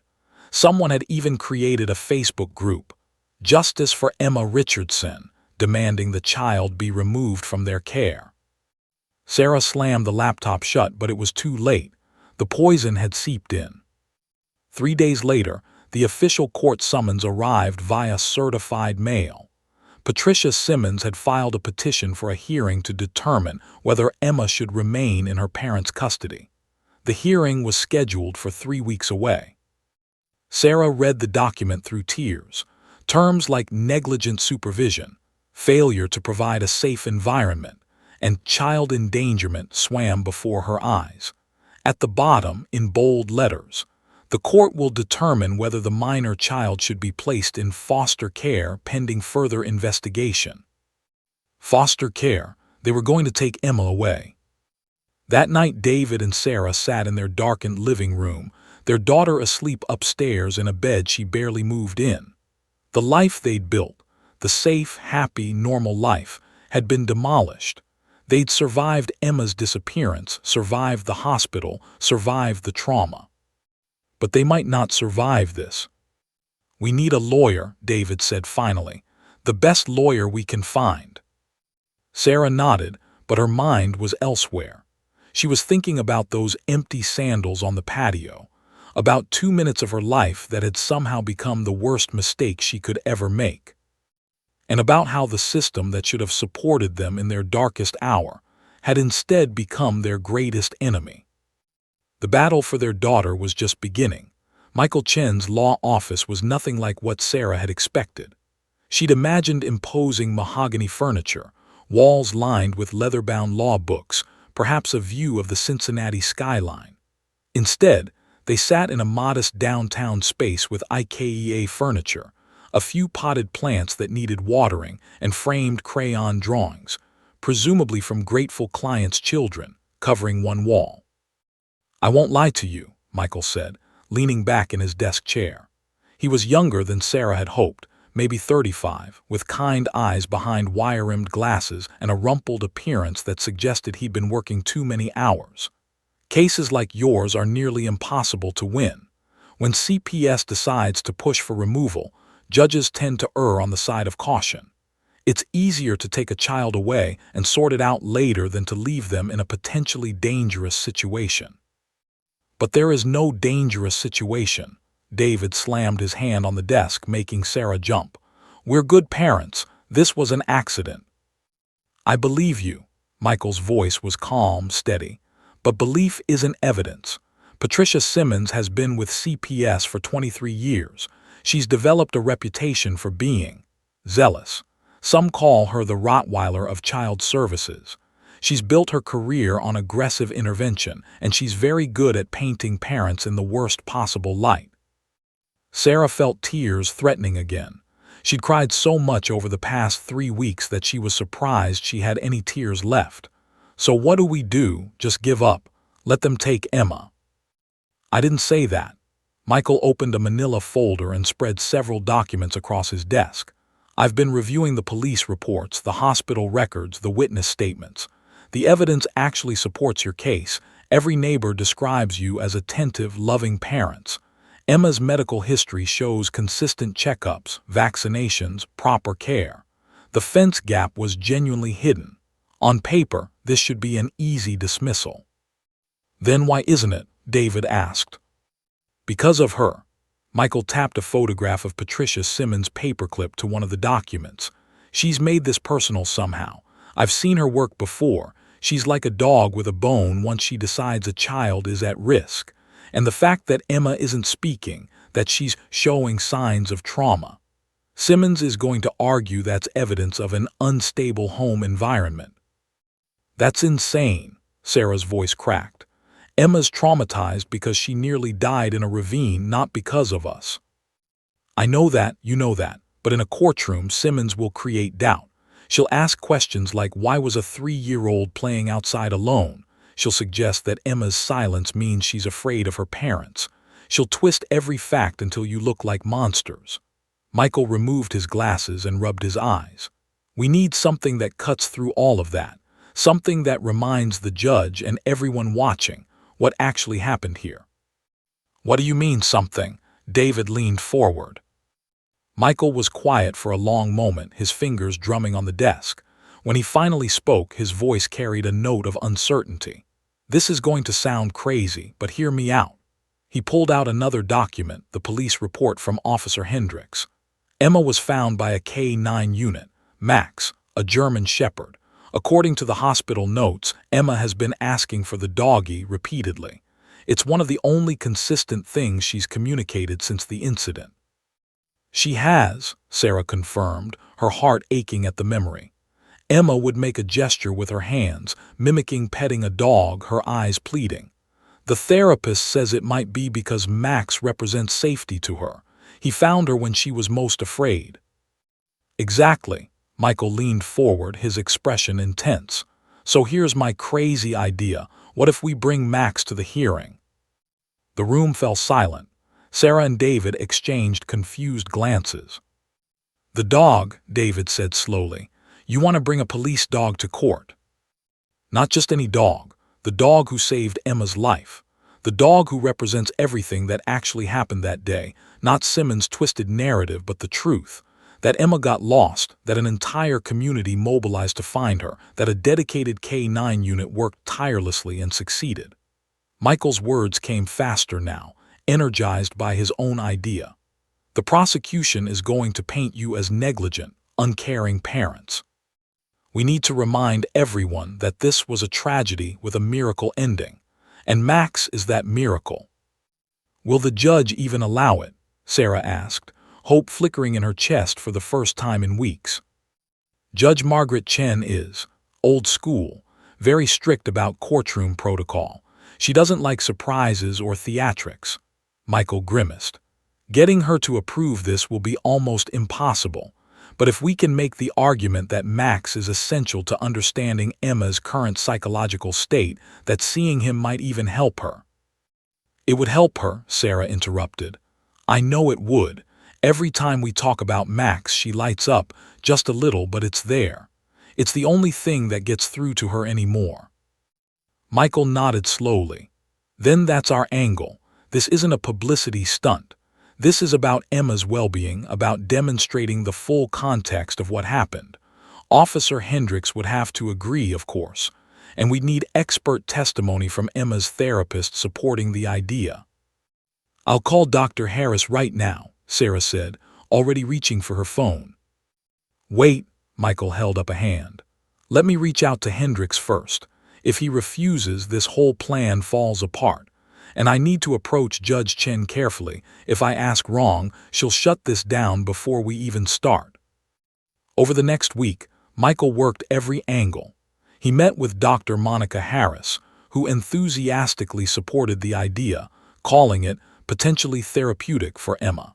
Someone had even created a Facebook group, Justice for Emma Richardson, demanding the child be removed from their care. Sarah slammed the laptop shut, but it was too late. The poison had seeped in. 3 days later, the official court summons arrived via certified mail. Patricia Simmons had filed a petition for a hearing to determine whether Emma should remain in her parents' custody. The hearing was scheduled for 3 weeks away. Sarah read the document through tears. Terms like negligent supervision, failure to provide a safe environment, and child endangerment swam before her eyes. At the bottom, in bold letters, the court will determine whether the minor child should be placed in foster care pending further investigation. Foster care. They were going to take Emma away. That night, David and Sarah sat in their darkened living room, their daughter asleep upstairs in a bed she barely moved in. The life they'd built, the safe, happy, normal life, had been demolished. They'd survived Emma's disappearance, survived the hospital, survived the trauma. But they might not survive this. "We need a lawyer," David said finally. "The best lawyer we can find." Sarah nodded, but her mind was elsewhere. She was thinking about those empty sandals on the patio, about 2 minutes of her life that had somehow become the worst mistake she could ever make, and about how the system that should have supported them in their darkest hour had instead become their greatest enemy. The battle for their daughter was just beginning. Michael Chen's law office was nothing like what Sarah had expected. She'd imagined imposing mahogany furniture, walls lined with leather-bound law books, perhaps a view of the Cincinnati skyline. Instead, they sat in a modest downtown space with IKEA furniture, a few potted plants that needed watering, and framed crayon drawings, presumably from grateful clients' children, covering one wall. "I won't lie to you," Michael said, leaning back in his desk chair. He was younger than Sarah had hoped, maybe 35, with kind eyes behind wire-rimmed glasses and a rumpled appearance that suggested he'd been working too many hours. "Cases like yours are nearly impossible to win. When CPS decides to push for removal, judges tend to err on the side of caution. It's easier to take a child away and sort it out later than to leave them in a potentially dangerous situation." "But there is no dangerous situation." David slammed his hand on the desk, making Sarah jump. "We're good parents. This was an accident." "I believe you." Michael's voice was calm, steady. "But belief isn't evidence. Patricia Simmons has been with CPS for 23 years. She's developed a reputation for being zealous. Some call her the Rottweiler of child services. She's built her career on aggressive intervention, and she's very good at painting parents in the worst possible light." Sarah felt tears threatening again. She'd cried so much over the past 3 weeks that she was surprised she had any tears left. "So what do we do? Just give up? Let them take Emma?" "I didn't say that." Michael opened a manila folder and spread several documents across his desk. "I've been reviewing the police reports, the hospital records, the witness statements. The evidence actually supports your case. Every neighbor describes you as attentive, loving parents. Emma's medical history shows consistent checkups, vaccinations, proper care. The fence gap was genuinely hidden. On paper, this should be an easy dismissal." "Then why isn't it?" David asked. "Because of her." Michael tapped a photograph of Patricia Simmons' paperclip to one of the documents. "She's made this personal somehow. I've seen her work before. She's like a dog with a bone once she decides a child is at risk. And the fact that Emma isn't speaking, that she's showing signs of trauma. Simmons is going to argue that's evidence of an unstable home environment." "That's insane," Sarah's voice cracked. "Emma's traumatized because she nearly died in a ravine, not because of us." "I know that, you know that, but in a courtroom, Simmons will create doubt. She'll ask questions like, why was a 3-year-old playing outside alone? She'll suggest that Emma's silence means she's afraid of her parents. She'll twist every fact until you look like monsters." Michael removed his glasses and rubbed his eyes. "We need something that cuts through all of that, something that reminds the judge and everyone watching what actually happened here." "What do you mean, something?" David leaned forward. Michael was quiet for a long moment, his fingers drumming on the desk. When he finally spoke, his voice carried a note of uncertainty. "This is going to sound crazy, but hear me out." He pulled out another document, the police report from Officer Hendricks. Emma was found by a K-9 unit, Max, a German Shepherd. According to the hospital notes, Emma has been asking for the doggy repeatedly. It's one of the only consistent things she's communicated since the incident. "She has," Sarah confirmed, her heart aching at the memory. Emma would make a gesture with her hands, mimicking petting a dog, her eyes pleading. "The therapist says it might be because Max represents safety to her. He found her when she was most afraid." "Exactly." Michael leaned forward, his expression intense. "So here's my crazy idea. What if we bring Max to the hearing?" The room fell silent. Sarah and David exchanged confused glances. "The dog," David said slowly. "You want to bring a police dog to court?" "Not just any dog. The dog who saved Emma's life. The dog who represents everything that actually happened that day. Not Simmons' twisted narrative, but the truth. That Emma got lost, that an entire community mobilized to find her, that a dedicated K-9 unit worked tirelessly and succeeded." Michael's words came faster now, energized by his own idea. "The prosecution is going to paint you as negligent, uncaring parents. We need to remind everyone that this was a tragedy with a miracle ending, and Max is that miracle." "Will the judge even allow it?" Sarah asked, hope flickering in her chest for the first time in weeks. "Judge Margaret Chen is old school, very strict about courtroom protocol. She doesn't like surprises or theatrics." Michael grimaced. "Getting her to approve this will be almost impossible. But if we can make the argument that Max is essential to understanding Emma's current psychological state, that seeing him might even help her." "It would help her," Sarah interrupted. "I know it would. Every time we talk about Max, she lights up, just a little, but it's there. It's the only thing that gets through to her anymore." Michael nodded slowly. "Then that's our angle. This isn't a publicity stunt. This is about Emma's well-being, about demonstrating the full context of what happened. Officer Hendricks would have to agree, of course, and we'd need expert testimony from Emma's therapist supporting the idea." "I'll call Dr. Harris right now," Sarah said, already reaching for her phone. "Wait," Michael held up a hand. "Let me reach out to Hendricks first. If he refuses, this whole plan falls apart. And I need to approach Judge Chen carefully. If I ask wrong, she'll shut this down before we even start." Over the next week, Michael worked every angle. He met with Dr. Monica Harris, who enthusiastically supported the idea, calling it potentially therapeutic for Emma.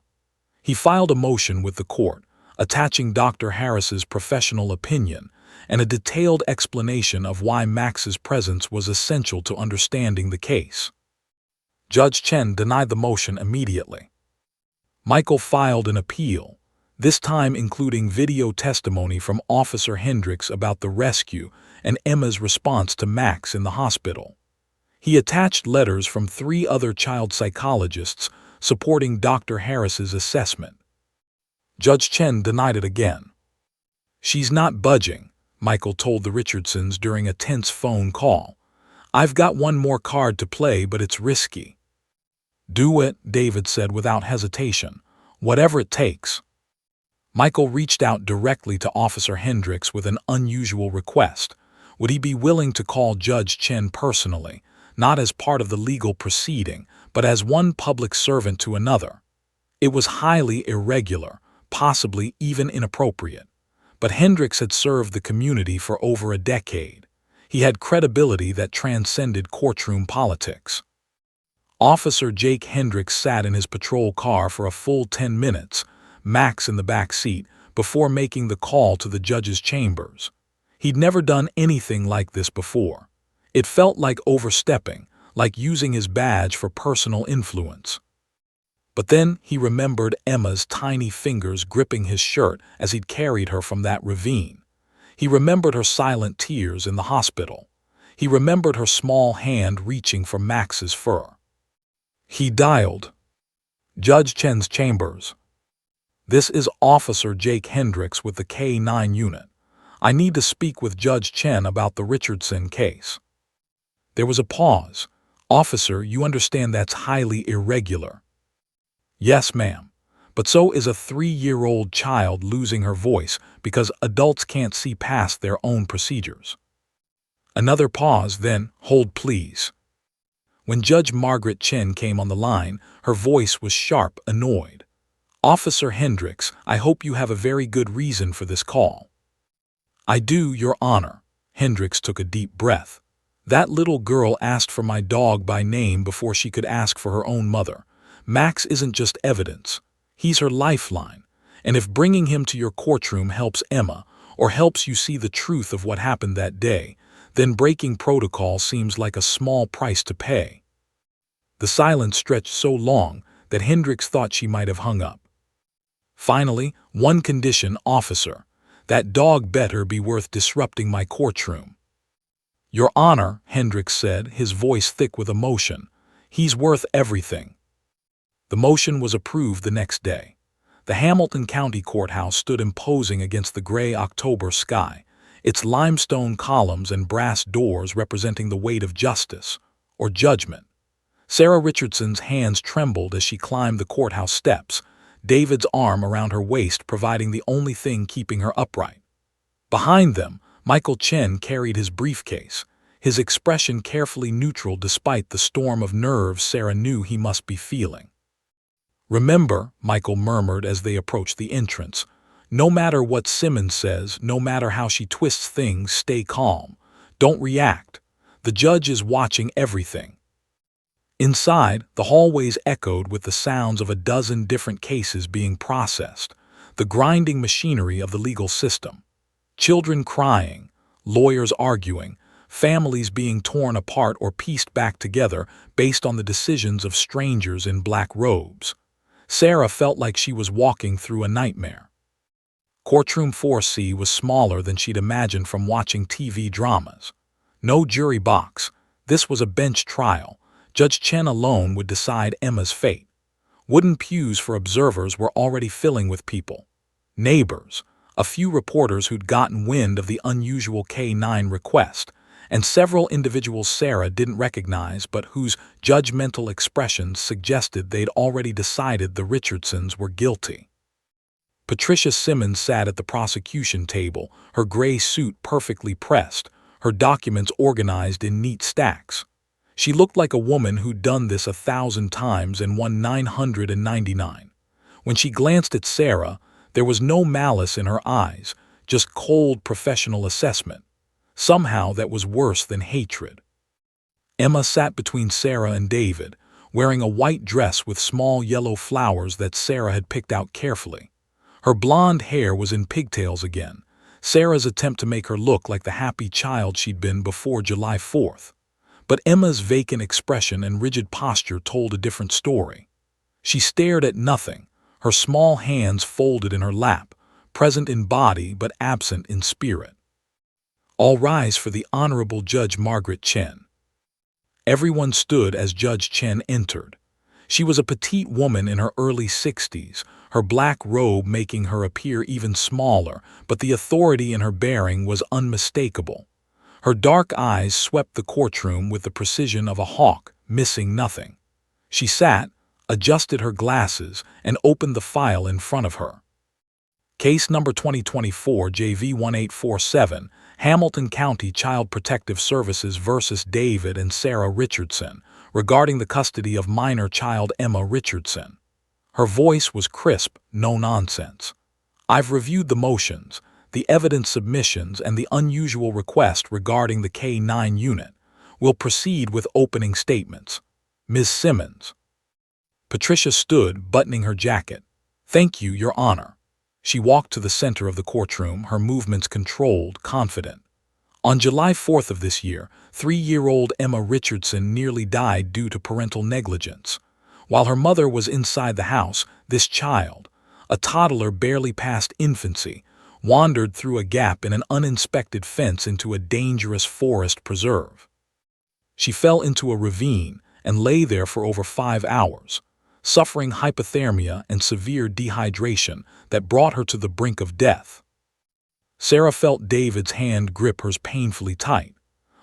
He filed a motion with the court, attaching Dr. Harris's professional opinion and a detailed explanation of why Max's presence was essential to understanding the case. Judge Chen denied the motion immediately. Michael filed an appeal, this time including video testimony from Officer Hendricks about the rescue and Emma's response to Max in the hospital. He attached letters from 3 other child psychologists supporting Dr. Harris's assessment. Judge Chen denied it again. "She's not budging," Michael told the Richardsons during a tense phone call. "I've got one more card to play, but it's risky." "Do it," David said without hesitation. "Whatever it takes." Michael reached out directly to Officer Hendricks with an unusual request. Would he be willing to call Judge Chen personally, not as part of the legal proceeding, but as one public servant to another? It was highly irregular, possibly even inappropriate. But Hendricks had served the community for over a decade. He had credibility that transcended courtroom politics. Officer Jake Hendricks sat in his patrol car for a full 10 minutes, Max in the back seat, before making the call to the judge's chambers. He'd never done anything like this before. It felt like overstepping, like using his badge for personal influence. But then he remembered Emma's tiny fingers gripping his shirt as he'd carried her from that ravine. He remembered her silent tears in the hospital. He remembered her small hand reaching for Max's fur. He dialed. Judge Chen's chambers. This is Officer Jake Hendricks with the K-9 unit. I need to speak with Judge Chen about the Richardson case. There was a pause. Officer, you understand that's highly irregular. Yes, ma'am. But so is a 3-year-old child losing her voice because adults can't see past their own procedures. Another pause, then, hold please. When Judge Margaret Chen came on the line, her voice was sharp, annoyed. Officer Hendricks, I hope you have a very good reason for this call. I do, Your Honor. Hendricks took a deep breath. That little girl asked for my dog by name before she could ask for her own mother. Max isn't just evidence. He's her lifeline. And if bringing him to your courtroom helps Emma, or helps you see the truth of what happened that day, then breaking protocol seems like a small price to pay. The silence stretched so long that Hendricks thought she might have hung up. Finally, one condition, officer. That dog better be worth disrupting my courtroom. Your Honor, Hendricks said, his voice thick with emotion, he's worth everything. The motion was approved the next day. The Hamilton County Courthouse stood imposing against the gray October sky, its limestone columns and brass doors representing the weight of justice, or judgment. Sarah Richardson's hands trembled as she climbed the courthouse steps, David's arm around her waist providing the only thing keeping her upright. Behind them, Michael Chen carried his briefcase, his expression carefully neutral despite the storm of nerves Sarah knew he must be feeling. Remember, Michael murmured as they approached the entrance, no matter what Simmons says, no matter how she twists things, stay calm. Don't react. The judge is watching everything. Inside, the hallways echoed with the sounds of a dozen different cases being processed, the grinding machinery of the legal system. Children crying, lawyers arguing, families being torn apart or pieced back together based on the decisions of strangers in black robes. Sarah felt like she was walking through a nightmare. Courtroom 4C was smaller than she'd imagined from watching TV dramas. No jury box. This was a bench trial. Judge Chen alone would decide Emma's fate. Wooden pews for observers were already filling with people. Neighbors, a few reporters who'd gotten wind of the unusual K-9 request, and several individuals Sarah didn't recognize but whose judgmental expressions suggested they'd already decided the Richardsons were guilty. Patricia Simmons sat at the prosecution table, her gray suit perfectly pressed, her documents organized in neat stacks. She looked like a woman who'd done this 1,000 times and won 999. When she glanced at Sarah, there was no malice in her eyes, just cold professional assessment. Somehow that was worse than hatred. Emma sat between Sarah and David, wearing a white dress with small yellow flowers that Sarah had picked out carefully. Her blonde hair was in pigtails again, Sarah's attempt to make her look like the happy child she'd been before July 4th. But Emma's vacant expression and rigid posture told a different story. She stared at nothing, her small hands folded in her lap, present in body but absent in spirit. All rise for the Honorable Judge Margaret Chen. Everyone stood as Judge Chen entered. She was a petite woman in her early 60s, her black robe making her appear even smaller, but the authority in her bearing was unmistakable. Her dark eyes swept the courtroom with the precision of a hawk, missing nothing. She sat, adjusted her glasses, and opened the file in front of her. Case number 2024 JV1847, Hamilton County Child Protective Services versus David and Sarah Richardson, regarding the custody of minor child Emma Richardson. Her voice was crisp, no nonsense. I've reviewed the motions, the evidence submissions, and the unusual request regarding the K-9 unit. We'll proceed with opening statements. Ms. Simmons. Patricia stood, buttoning her jacket. Thank you, Your Honor. She walked to the center of the courtroom, her movements controlled, confident. On July 4th of this year, 3-year-old Emma Richardson nearly died due to parental negligence. While her mother was inside the house, this child, a toddler barely past infancy, wandered through a gap in an uninspected fence into a dangerous forest preserve. She fell into a ravine and lay there for over 5 hours. suffering hypothermia and severe dehydration that brought her to the brink of death. Sarah felt David's hand grip hers painfully tight.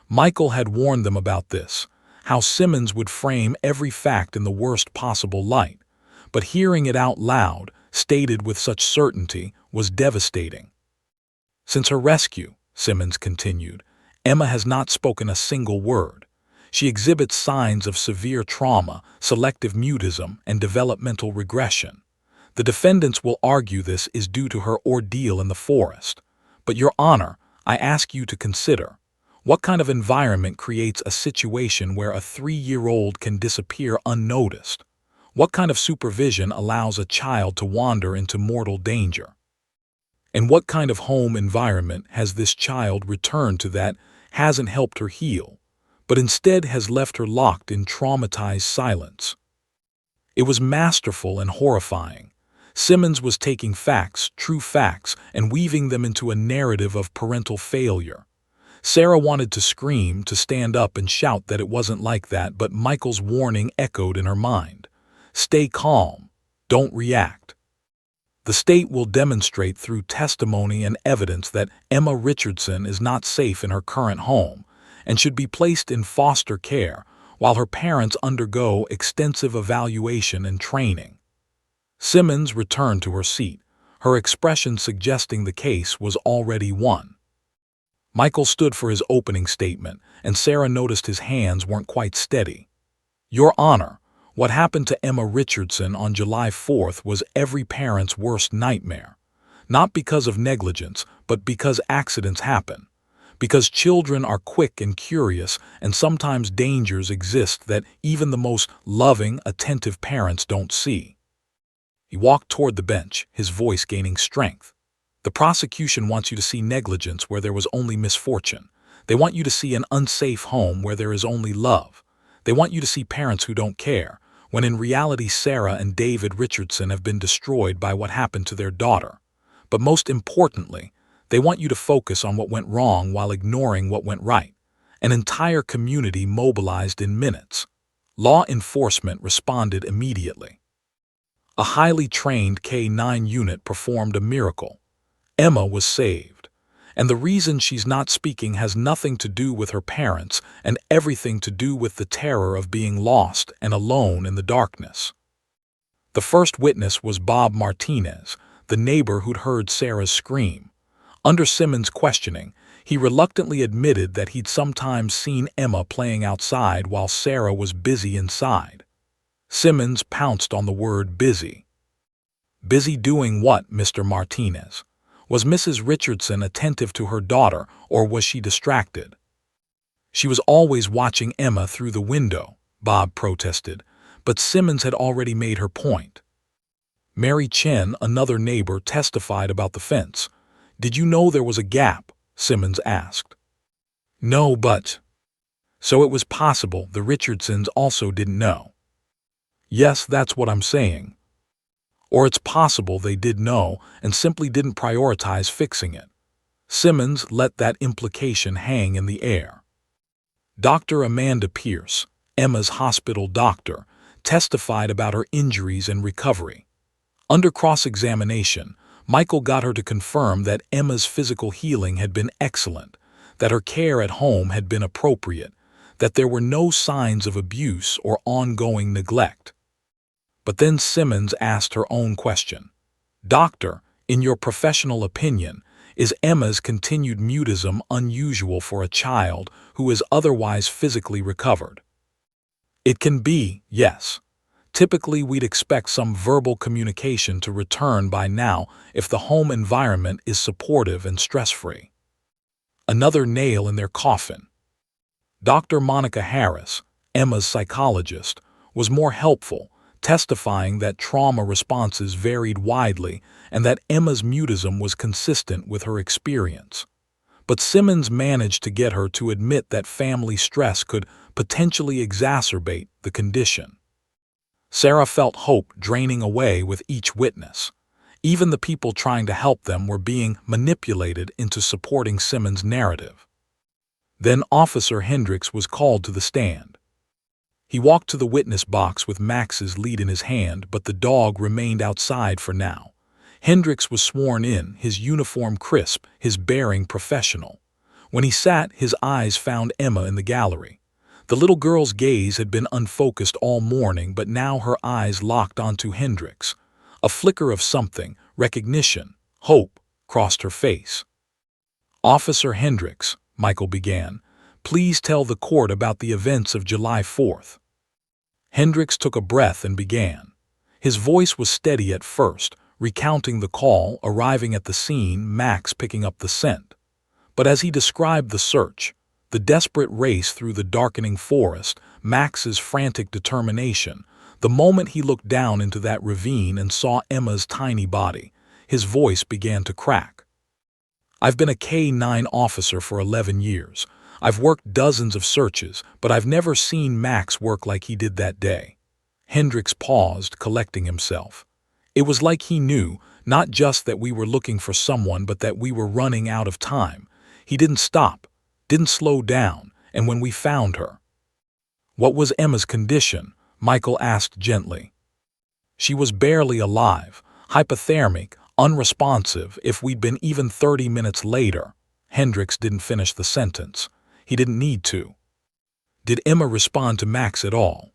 Michael had warned them about this, how Simmons would frame every fact in the worst possible light, but hearing it out loud, stated with such certainty, was devastating. Since her rescue, Simmons continued, Emma has not spoken a single word. She exhibits signs of severe trauma, selective mutism, and developmental regression. The defendants will argue this is due to her ordeal in the forest. But, Your Honor, I ask you to consider, what kind of environment creates a situation where a 3-year-old can disappear unnoticed? What kind of supervision allows a child to wander into mortal danger? And what kind of home environment has this child returned to that hasn't helped her heal, but instead has left her locked in traumatized silence? It was masterful and horrifying. Simmons was taking facts, true facts, and weaving them into a narrative of parental failure. Sarah wanted to scream, to stand up and shout that it wasn't like that, but Michael's warning echoed in her mind. Stay calm. Don't react. The state will demonstrate through testimony and evidence that Emma Richardson is not safe in her current home and should be placed in foster care while her parents undergo extensive evaluation and training. Simmons returned to her seat, her expression suggesting the case was already won. Michael stood for his opening statement, and Sarah noticed his hands weren't quite steady. Your Honor, what happened to Emma Richardson on July 4th was every parent's worst nightmare. Not because of negligence, but because accidents happen. Because children are quick and curious, and sometimes dangers exist that even the most loving, attentive parents don't see. He walked toward the bench, his voice gaining strength. The prosecution wants you to see negligence where there was only misfortune. They want you to see an unsafe home where there is only love. They want you to see parents who don't care, when in reality Sarah and David Richardson have been destroyed by what happened to their daughter. But most importantly, they want you to focus on what went wrong while ignoring what went right. An entire community mobilized in minutes. Law enforcement responded immediately. A highly trained K-9 unit performed a miracle. Emma was saved. And the reason she's not speaking has nothing to do with her parents and everything to do with the terror of being lost and alone in the darkness. The first witness was Bob Martinez, the neighbor who'd heard Sarah's scream. Under Simmons' questioning, he reluctantly admitted that he'd sometimes seen Emma playing outside while Sarah was busy inside. Simmons pounced on the word busy. Busy doing what, Mr. Martinez? Was Mrs. Richardson attentive to her daughter, or was she distracted? She was always watching Emma through the window, Bob protested, but Simmons had already made her point. Mary Chen, another neighbor, testified about the fence. Did you know there was a gap? Simmons asked. No, but... So it was possible the Richardsons also didn't know. Yes, that's what I'm saying. Or it's possible they did know and simply didn't prioritize fixing it. Simmons let that implication hang in the air. Dr. Amanda Pierce, Emma's hospital doctor, testified about her injuries and recovery. Under cross-examination, Michael got her to confirm that Emma's physical healing had been excellent, that her care at home had been appropriate, that there were no signs of abuse or ongoing neglect. But then Simmons asked her own question. Doctor, in your professional opinion, is Emma's continued mutism unusual for a child who is otherwise physically recovered? It can be, yes. Typically, we'd expect some verbal communication to return by now if the home environment is supportive and stress-free. Another nail in their coffin. Dr. Monica Harris, Emma's psychologist, was more helpful, testifying that trauma responses varied widely and that Emma's mutism was consistent with her experience. But Simmons managed to get her to admit that family stress could potentially exacerbate the condition. Sarah felt hope draining away with each witness. Even the people trying to help them were being manipulated into supporting Simmons' narrative. Then Officer Hendricks was called to the stand. He walked to the witness box with Max's lead in his hand, but the dog remained outside for now. Hendricks was sworn in, his uniform crisp, his bearing professional. When he sat, his eyes found Emma in the gallery. The little girl's gaze had been unfocused all morning, but now her eyes locked onto Hendricks. A flicker of something, recognition, hope, crossed her face. "Officer Hendricks," Michael began, "please tell the court about the events of July 4th. Hendricks took a breath and began. His voice was steady at first, recounting the call, arriving at the scene, Max picking up the scent. But as he described the search, the desperate race through the darkening forest, Max's frantic determination, the moment he looked down into that ravine and saw Emma's tiny body, his voice began to crack. "I've been a K-9 officer for 11 years. I've worked dozens of searches, but I've never seen Max work like he did that day." Hendricks paused, collecting himself. It was like he knew, not just that we were looking for someone, but that we were running out of time. He didn't stop, didn't slow down, and when we found her. "What was Emma's condition?" Michael asked gently. "She was barely alive, hypothermic, unresponsive. If we'd been even 30 minutes later." Hendricks didn't finish the sentence. He didn't need to. "Did Emma respond to Max at all?"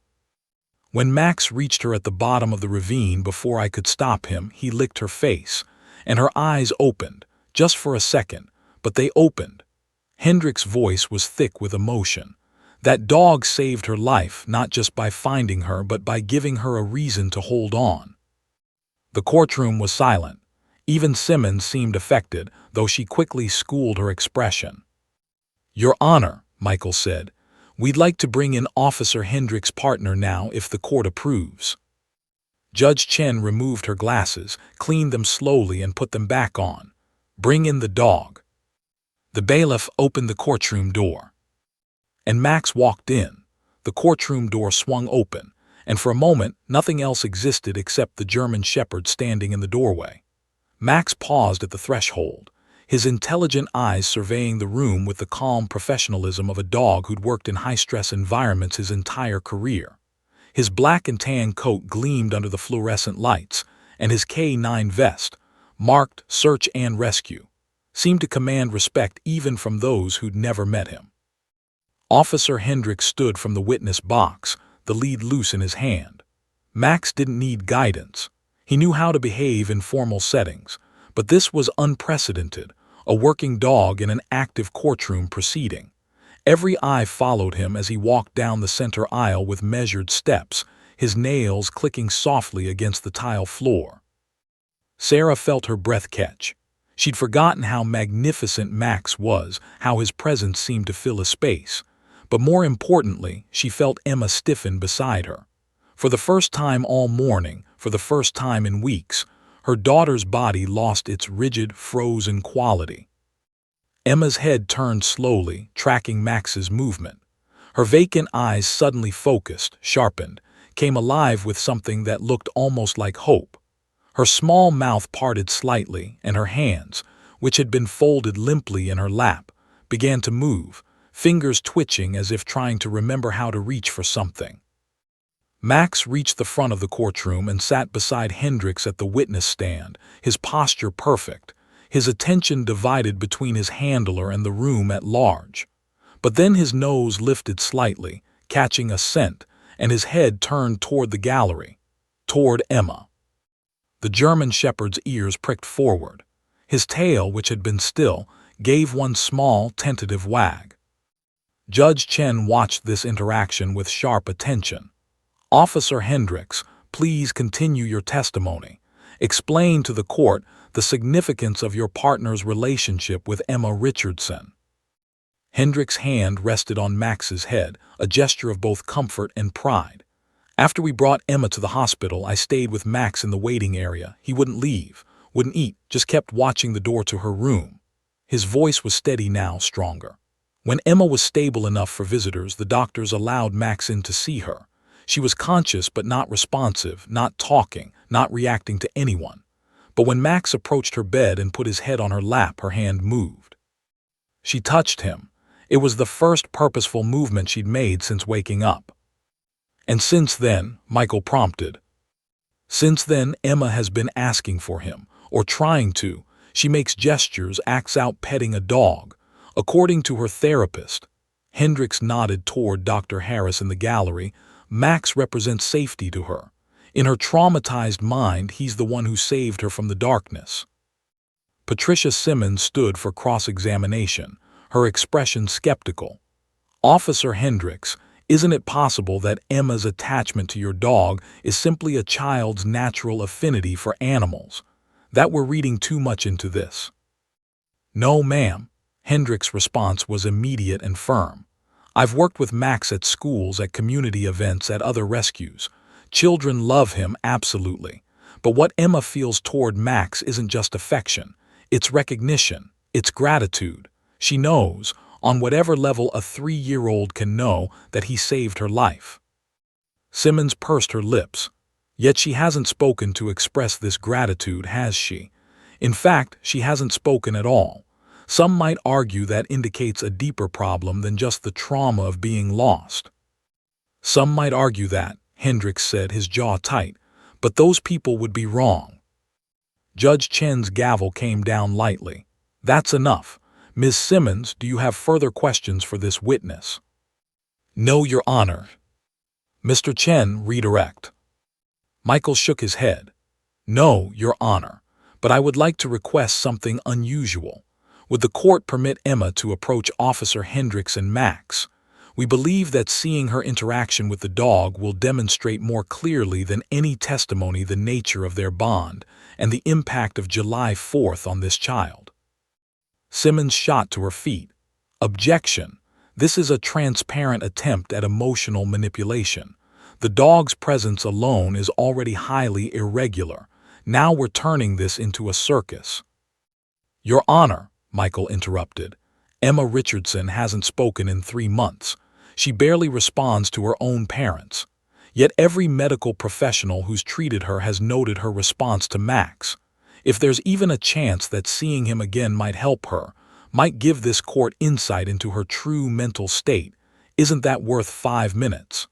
"When Max reached her at the bottom of the ravine before I could stop him, he licked her face, and her eyes opened, just for a second, but they opened." Hendricks' voice was thick with emotion. "That dog saved her life, not just by finding her, but by giving her a reason to hold on." The courtroom was silent. Even Simmons seemed affected, though she quickly schooled her expression. "Your Honor," Michael said, "we'd like to bring in Officer Hendricks' partner now if the court approves." Judge Chen removed her glasses, cleaned them slowly and put them back on. "Bring in the dog." The bailiff opened the courtroom door. And Max walked in. The courtroom door swung open, and for a moment nothing else existed except the German shepherd standing in the doorway. Max paused at the threshold, his intelligent eyes surveying the room with the calm professionalism of a dog who'd worked in high-stress environments his entire career. His black and tan coat gleamed under the fluorescent lights, and his K-9 vest, marked Search and Rescue, seemed to command respect even from those who'd never met him. Officer Hendricks stood from the witness box, the lead loose in his hand. Max didn't need guidance. He knew how to behave in formal settings, but this was unprecedented, a working dog in an active courtroom proceeding. Every eye followed him as he walked down the center aisle with measured steps, his nails clicking softly against the tile floor. Sarah felt her breath catch. She'd forgotten how magnificent Max was, how his presence seemed to fill a space. But more importantly, she felt Emma stiffen beside her. For the first time all morning, for the first time in weeks, her daughter's body lost its rigid, frozen quality. Emma's head turned slowly, tracking Max's movement. Her vacant eyes suddenly focused, sharpened, came alive with something that looked almost like hope. Her small mouth parted slightly, and her hands, which had been folded limply in her lap, began to move, fingers twitching as if trying to remember how to reach for something. Max reached the front of the courtroom and sat beside Hendricks at the witness stand, his posture perfect, his attention divided between his handler and the room at large. But then his nose lifted slightly, catching a scent, and his head turned toward the gallery, toward Emma. The German shepherd's ears pricked forward. His tail, which had been still, gave one small, tentative wag. Judge Chen watched this interaction with sharp attention. "Officer Hendricks, please continue your testimony. Explain to the court the significance of your partner's relationship with Emma Richardson." Hendricks' hand rested on Max's head, a gesture of both comfort and pride. "After we brought Emma to the hospital, I stayed with Max in the waiting area. He wouldn't leave, wouldn't eat, just kept watching the door to her room." His voice was steady now, stronger. "When Emma was stable enough for visitors, the doctors allowed Max in to see her. She was conscious but not responsive, not talking, not reacting to anyone. But when Max approached her bed and put his head on her lap, her hand moved. She touched him. It was the first purposeful movement she'd made since waking up. And since then, Michael prompted. Since then, Emma has been asking for him, or trying to. She makes gestures, acts out petting a dog. According to her therapist, Hendricks nodded toward Dr. Harris in the gallery. Max represents safety to her. In her traumatized mind, he's the one who saved her from the darkness. Patricia Simmons stood for cross-examination, her expression skeptical. Officer Hendricks, isn't it possible that Emma's attachment to your dog is simply a child's natural affinity for animals? That we're reading too much into this? No, ma'am. Hendricks' response was immediate and firm. I've worked with Max at schools, at community events, at other rescues. Children love him, absolutely. But what Emma feels toward Max isn't just affection. It's recognition. It's gratitude. She knows, on whatever level a 3-year-old can know, that he saved her life. Simmons pursed her lips. Yet she hasn't spoken to express this gratitude, has she? In fact, she hasn't spoken at all. Some might argue that indicates a deeper problem than just the trauma of being lost. Some might argue that, Hendricks said, his jaw tight, but those people would be wrong. Judge Chen's gavel came down lightly. That's enough. Ms. Simmons, do you have further questions for this witness? No, Your Honor. Mr. Chen, redirect. Michael shook his head. No, Your Honor, but I would like to request something unusual. Would the court permit Emma to approach Officer Hendricks and Max? We believe that seeing her interaction with the dog will demonstrate more clearly than any testimony the nature of their bond and the impact of July 4th on this child. Simmons shot to her feet. Objection. This is a transparent attempt at emotional manipulation. The dog's presence alone is already highly irregular. Now we're turning this into a circus. Your Honor, Michael interrupted. Emma Richardson hasn't spoken in 3 months. She barely responds to her own parents. Yet every medical professional who's treated her has noted her response to Max. If there's even a chance that seeing him again might help her, might give this court insight into her true mental state, isn't that worth 5 minutes?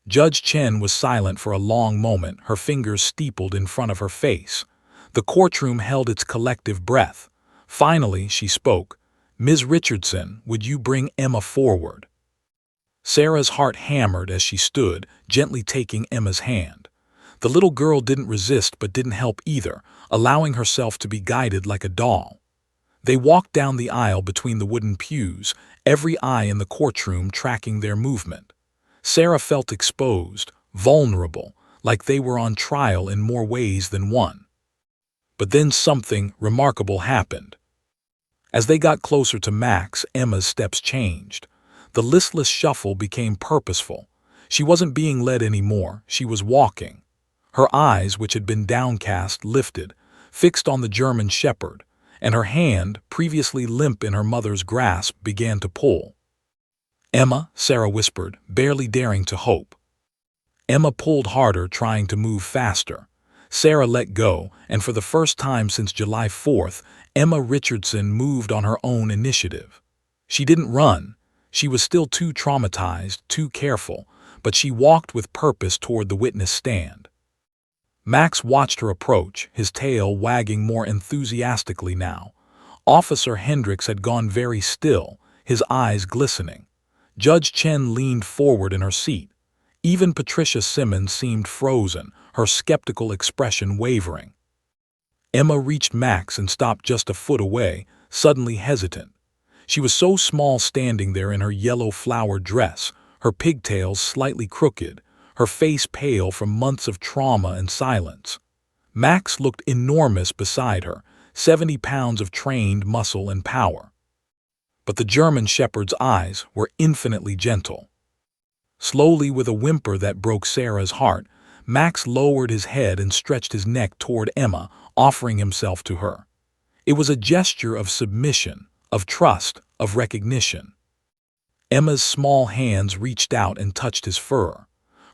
Judge Chen was silent for a long moment, her fingers steepled in front of her face. The courtroom held its collective breath. Finally, she spoke. Ms. Richardson, would you bring Emma forward? Sarah's heart hammered as she stood, gently taking Emma's hand. The little girl didn't resist but didn't help either, allowing herself to be guided like a doll. They walked down the aisle between the wooden pews, every eye in the courtroom tracking their movement. Sarah felt exposed, vulnerable, like they were on trial in more ways than one. But then something remarkable happened. As they got closer to Max, Emma's steps changed. The listless shuffle became purposeful. She wasn't being led anymore, she was walking. Her eyes, which had been downcast, lifted, fixed on the German shepherd, and her hand, previously limp in her mother's grasp, began to pull. Emma, Sarah whispered, barely daring to hope. Emma pulled harder, trying to move faster. Sarah let go, and for the first time since July 4th, Emma Richardson moved on her own initiative. She didn't run. She was still too traumatized, too careful, but she walked with purpose toward the witness stand. Max watched her approach, his tail wagging more enthusiastically now. Officer Hendricks had gone very still, his eyes glistening. Judge Chen leaned forward in her seat. Even Patricia Simmons seemed frozen, her skeptical expression wavering. Emma reached Max and stopped just a foot away, suddenly hesitant. She was so small standing there in her yellow flowered dress, her pigtails slightly crooked, her face pale from months of trauma and silence. Max looked enormous beside her, 70 pounds of trained muscle and power. But the German shepherd's eyes were infinitely gentle. Slowly, with a whimper that broke Sarah's heart, Max lowered his head and stretched his neck toward Emma, offering himself to her. It was a gesture of submission, of trust, of recognition. Emma's small hands reached out and touched his fur.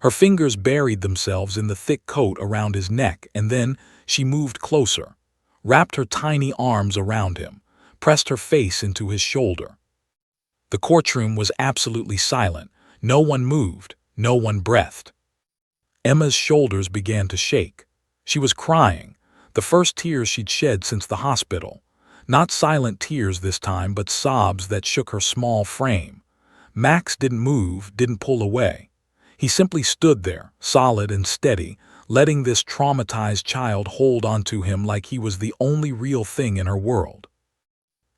Her fingers buried themselves in the thick coat around his neck, and then she moved closer, wrapped her tiny arms around him, pressed her face into his shoulder. The courtroom was absolutely silent. No one moved, No one breathed. Emma's shoulders began to shake. She was crying, the first tears she'd shed since the hospital. Not silent tears this time, but sobs that shook her small frame. Max didn't move, didn't pull away. He simply stood there, solid and steady, letting this traumatized child hold onto him like he was the only real thing in her world.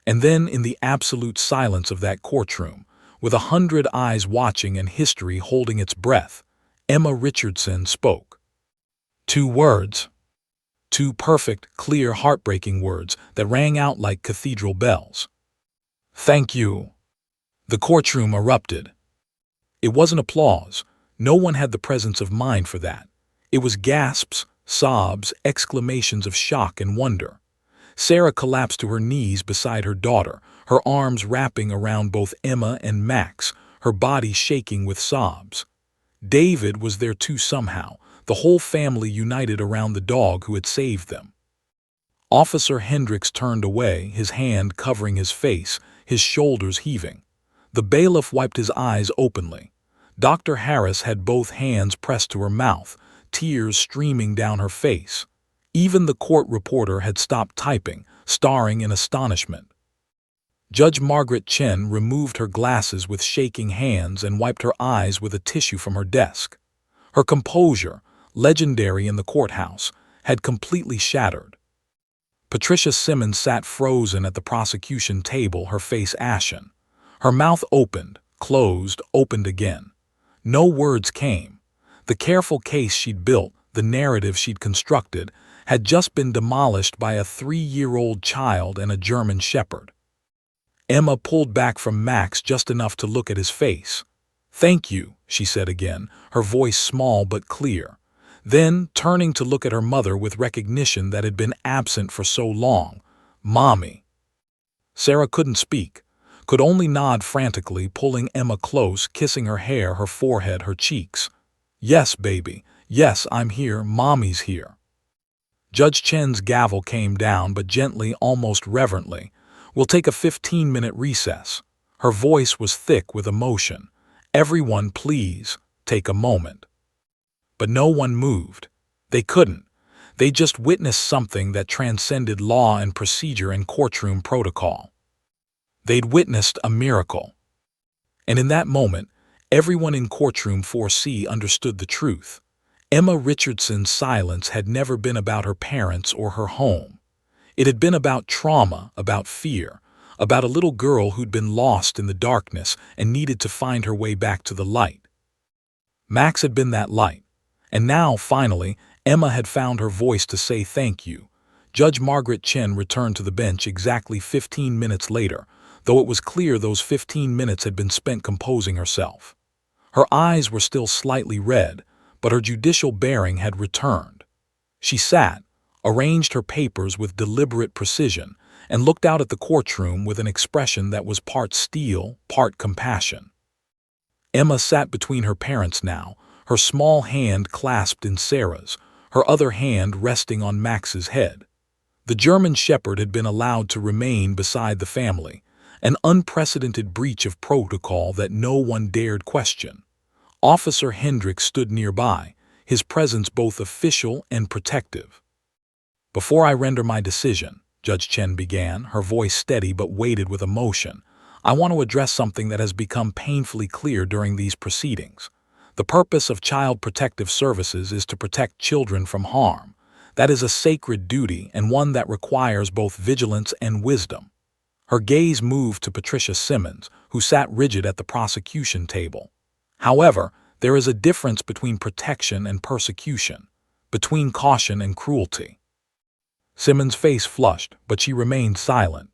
And then, in the absolute silence of that courtroom, with 100 eyes watching and history holding its breath, Emma Richardson spoke. 2 words. 2 perfect, clear, heartbreaking words that rang out like cathedral bells. Thank you. The courtroom erupted. It wasn't applause. No one had the presence of mind for that. It was gasps, sobs, exclamations of shock and wonder. Sarah collapsed to her knees beside her daughter, her arms wrapping around both Emma and Max, her body shaking with sobs. David was there too somehow, the whole family united around the dog who had saved them. Officer Hendricks turned away, his hand covering his face, his shoulders heaving. The bailiff wiped his eyes openly. Dr. Harris had both hands pressed to her mouth, tears streaming down her face. Even the court reporter had stopped typing, staring in astonishment. Judge Margaret Chen removed her glasses with shaking hands and wiped her eyes with a tissue from her desk. Her composure, legendary in the courthouse, had completely shattered. Patricia Simmons sat frozen at the prosecution table, her face ashen. Her mouth opened, closed, opened again. No words came. The careful case she'd built, the narrative she'd constructed, had just been demolished by a 3-year-old child and a German shepherd. Emma pulled back from Max just enough to look at his face. "Thank you," she said again, her voice small but clear. Then, turning to look at her mother with recognition that had been absent for so long, "Mommy." Sarah couldn't speak, could only nod frantically, pulling Emma close, kissing her hair, her forehead, her cheeks. "Yes, baby. Yes, I'm here. Mommy's here." Judge Chen's gavel came down, but gently, almost reverently. "We'll take a 15-minute recess." Her voice was thick with emotion. "Everyone, please, take a moment." But no one moved. They couldn't. They just witnessed something that transcended law and procedure and courtroom protocol. They'd witnessed a miracle. And in that moment, everyone in courtroom 4C understood the truth. Emma Richardson's silence had never been about her parents or her home. It had been about trauma, about fear, about a little girl who'd been lost in the darkness and needed to find her way back to the light. Max had been that light. And now, finally, Emma had found her voice to say thank you. Judge Margaret Chen returned to the bench exactly 15 minutes later, though it was clear those 15 minutes had been spent composing herself. Her eyes were still slightly red, but her judicial bearing had returned. She sat, arranged her papers with deliberate precision, and looked out at the courtroom with an expression that was part steel, part compassion. Emma sat between her parents now, her small hand clasped in Sarah's, her other hand resting on Max's head. The German shepherd had been allowed to remain beside the family, an unprecedented breach of protocol that no one dared question. Officer Hendricks stood nearby, his presence both official and protective. "Before I render my decision," Judge Chen began, her voice steady but weighted with emotion, "I want to address something that has become painfully clear during these proceedings. The purpose of Child Protective Services is to protect children from harm. That is a sacred duty and one that requires both vigilance and wisdom." Her gaze moved to Patricia Simmons, who sat rigid at the prosecution table. "However, there is a difference between protection and persecution, between caution and cruelty." Simmons' face flushed, but she remained silent.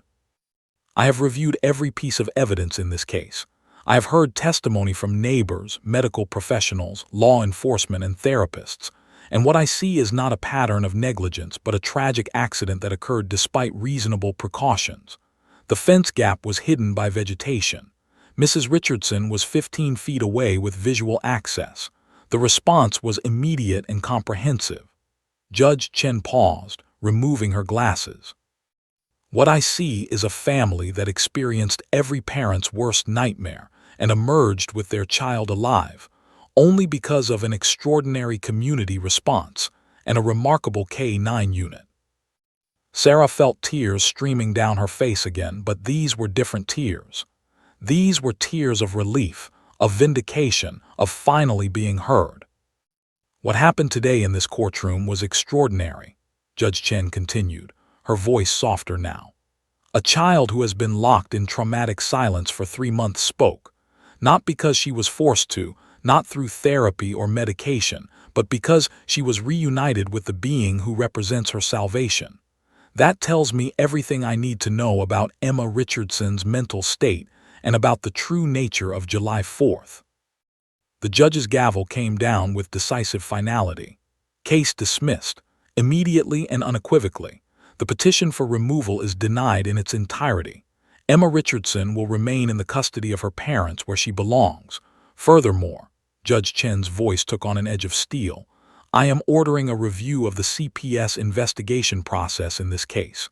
"I have reviewed every piece of evidence in this case. I have heard testimony from neighbors, medical professionals, law enforcement, and therapists, and what I see is not a pattern of negligence but a tragic accident that occurred despite reasonable precautions. The fence gap was hidden by vegetation. Mrs. Richardson was 15 feet away with visual access. The response was immediate and comprehensive." Judge Chen paused, removing her glasses. "What I see is a family that experienced every parent's worst nightmare and emerged with their child alive, only because of an extraordinary community response and a remarkable K-9 unit. Sarah felt tears streaming down her face again, but these were different tears. These were tears of relief, of vindication, of finally being heard. What happened today in this courtroom was extraordinary, Judge Chen continued, her voice softer now. A child who has been locked in traumatic silence for 3 months spoke, not because she was forced to, not through therapy or medication, but because she was reunited with the being who represents her salvation. That tells me everything I need to know about Emma Richardson's mental state and about the true nature of July 4th. The judge's gavel came down with decisive finality. Case dismissed, immediately and unequivocally. The petition for removal is denied in its entirety. Emma Richardson will remain in the custody of her parents where she belongs. Furthermore, Judge Chen's voice took on an edge of steel, I am ordering a review of the CPS investigation process in this case.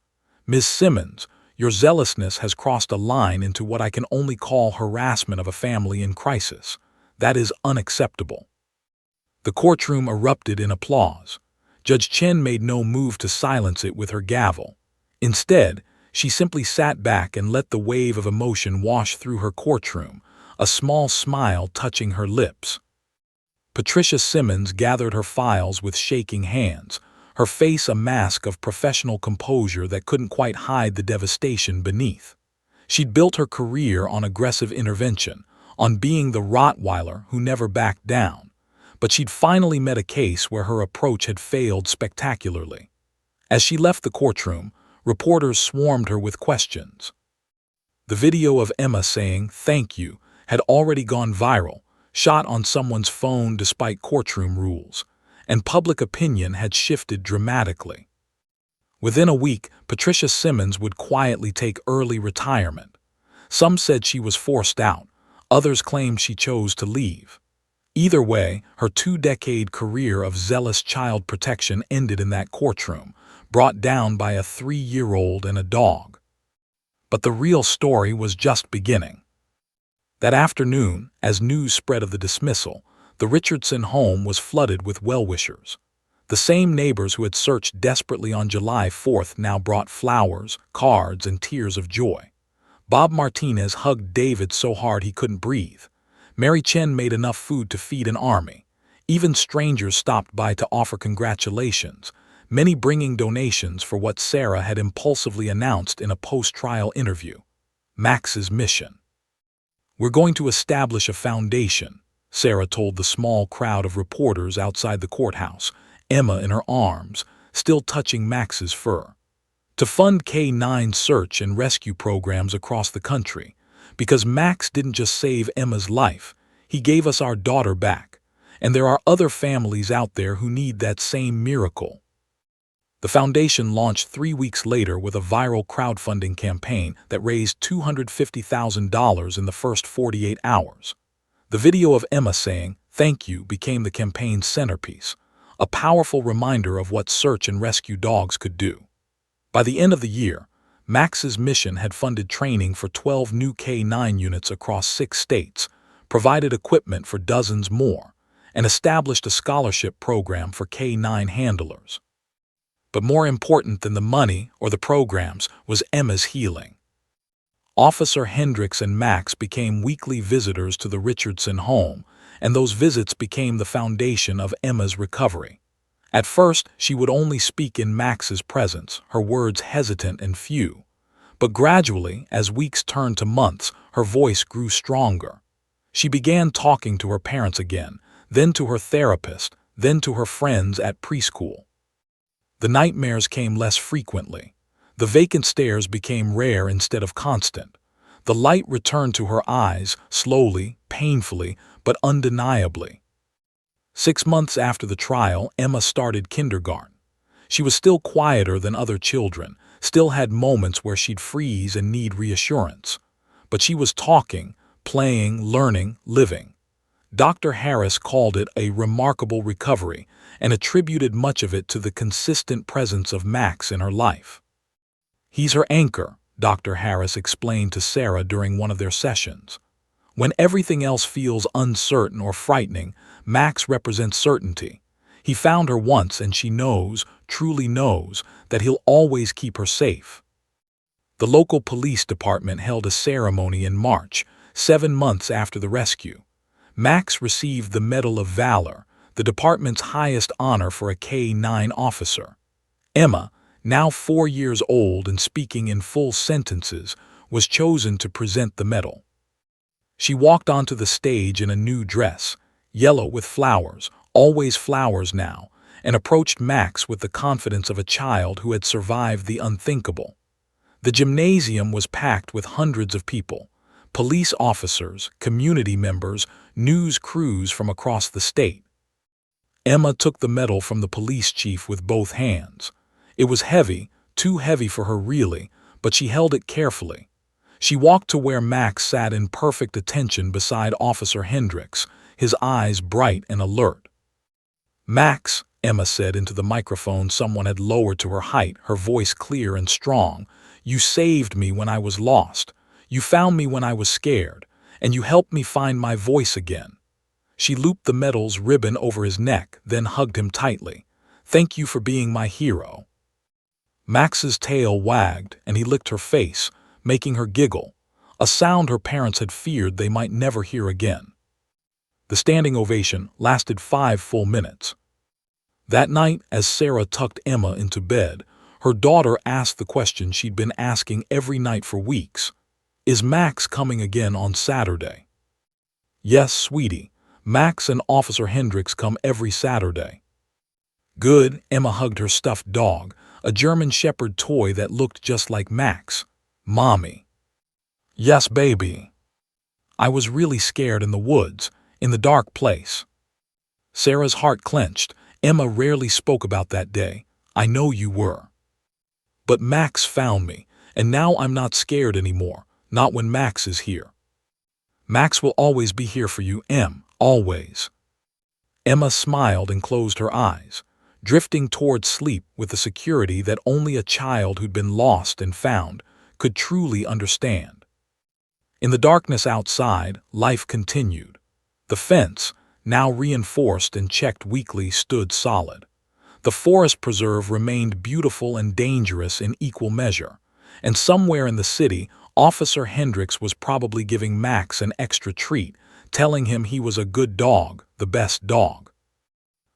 Ms. Simmons, your zealousness has crossed a line into what I can only call harassment of a family in crisis. That is unacceptable. The courtroom erupted in applause. Judge Chen made no move to silence it with her gavel. Instead, she simply sat back and let the wave of emotion wash through her courtroom, a small smile touching her lips. Patricia Simmons gathered her files with shaking hands, her face a mask of professional composure that couldn't quite hide the devastation beneath. She'd built her career on aggressive intervention, on being the Rottweiler who never backed down, but she'd finally met a case where her approach had failed spectacularly. As she left the courtroom, reporters swarmed her with questions. The video of Emma saying "thank you" had already gone viral, shot on someone's phone despite courtroom rules, and public opinion had shifted dramatically. Within a week, Patricia Simmons would quietly take early retirement. Some said she was forced out, others claimed she chose to leave. Either way, her 2-decade career of zealous child protection ended in that courtroom, brought down by a 3-year-old and a dog. But the real story was just beginning. That afternoon, as news spread of the dismissal, the Richardson home was flooded with well-wishers. The same neighbors who had searched desperately on July 4th now brought flowers, cards, and tears of joy. Bob Martinez hugged David so hard he couldn't breathe. Mary Chen made enough food to feed an army. Even strangers stopped by to offer congratulations, many bringing donations for what Sarah had impulsively announced in a post-trial interview: Max's mission. We're going to establish a foundation, Sarah told the small crowd of reporters outside the courthouse, Emma in her arms, still touching Max's fur, to fund K-9 search and rescue programs across the country, because Max didn't just save Emma's life, he gave us our daughter back, and there are other families out there who need that same miracle. The foundation launched 3 weeks later with a viral crowdfunding campaign that raised $250,000 in the first 48 hours. The video of Emma saying, "Thank you," became the campaign's centerpiece, a powerful reminder of what search and rescue dogs could do. By the end of the year, Max's mission had funded training for 12 new K-9 units across 6 states, provided equipment for dozens more, and established a scholarship program for K-9 handlers. But more important than the money or the programs was Emma's healing. Officer Hendricks and Max became weekly visitors to the Richardson home, and those visits became the foundation of Emma's recovery. At first, she would only speak in Max's presence, her words hesitant and few. But gradually, as weeks turned to months, her voice grew stronger. She began talking to her parents again, then to her therapist, then to her friends at preschool. The nightmares came less frequently. The vacant stares became rare instead of constant. The light returned to her eyes, slowly, painfully, but undeniably. 6 months after the trial, Emma started kindergarten. She was still quieter than other children, still had moments where she'd freeze and need reassurance. But she was talking, playing, learning, living. Dr. Harris called it a remarkable recovery and attributed much of it to the consistent presence of Max in her life. "He's her anchor," Dr. Harris explained to Sarah during one of their sessions. When everything else feels uncertain or frightening, Max represents certainty. He found her once and she knows, truly knows, that he'll always keep her safe. The local police department held a ceremony in March, 7 months after the rescue. Max received the Medal of Valor, the department's highest honor for a K-9 officer. Emma, now 4 years old and speaking in full sentences, was chosen to present the medal. She walked onto the stage in a new dress, yellow with flowers, always flowers now, and approached Max with the confidence of a child who had survived the unthinkable. The gymnasium was packed with hundreds of people, police officers, community members, news crews from across the state. Emma took the medal from the police chief with both hands. It was heavy, too heavy for her really, but she held it carefully. She walked to where Max sat in perfect attention beside Officer Hendricks, his eyes bright and alert. "Max," Emma said into the microphone someone had lowered to her height, her voice clear and strong, "you saved me when I was lost. You found me when I was scared, and you helped me find my voice again." She looped the medal's ribbon over his neck, then hugged him tightly. "Thank you for being my hero." Max's tail wagged, and he licked her face, making her giggle, a sound her parents had feared they might never hear again. The standing ovation lasted 5 full minutes. That night, as Sarah tucked Emma into bed, her daughter asked the question she'd been asking every night for weeks. "Is Max coming again on Saturday?" "Yes, sweetie. Max and Officer Hendricks come every Saturday." "Good." Emma hugged her stuffed dog, a German Shepherd toy that looked just like Max. "Mommy." "Yes, baby." "I was really scared in the woods, in the dark place." Sarah's heart clenched. Emma rarely spoke about that day. "I know you were. But Max found me, and now I'm not scared anymore, not when Max is here." "Max will always be here for you, Em, always." Emma smiled and closed her eyes, drifting toward sleep with the security that only a child who'd been lost and found could truly understand. In the darkness outside, life continued. The fence, now reinforced and checked weekly, stood solid. The forest preserve remained beautiful and dangerous in equal measure, and somewhere in the city, Officer Hendricks was probably giving Max an extra treat, telling him he was a good dog, the best dog.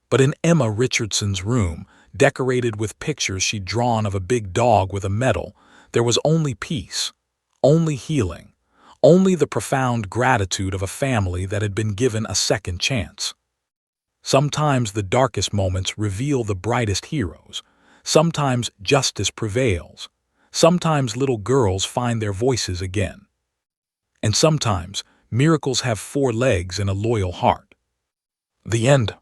But in Emma Richardson's room, decorated with pictures she'd drawn of a big dog with a medal, there was only peace, only healing, only the profound gratitude of a family that had been given a second chance. Sometimes the darkest moments reveal the brightest heroes. Sometimes justice prevails. Sometimes little girls find their voices again. And sometimes miracles have 4 legs and a loyal heart. The end.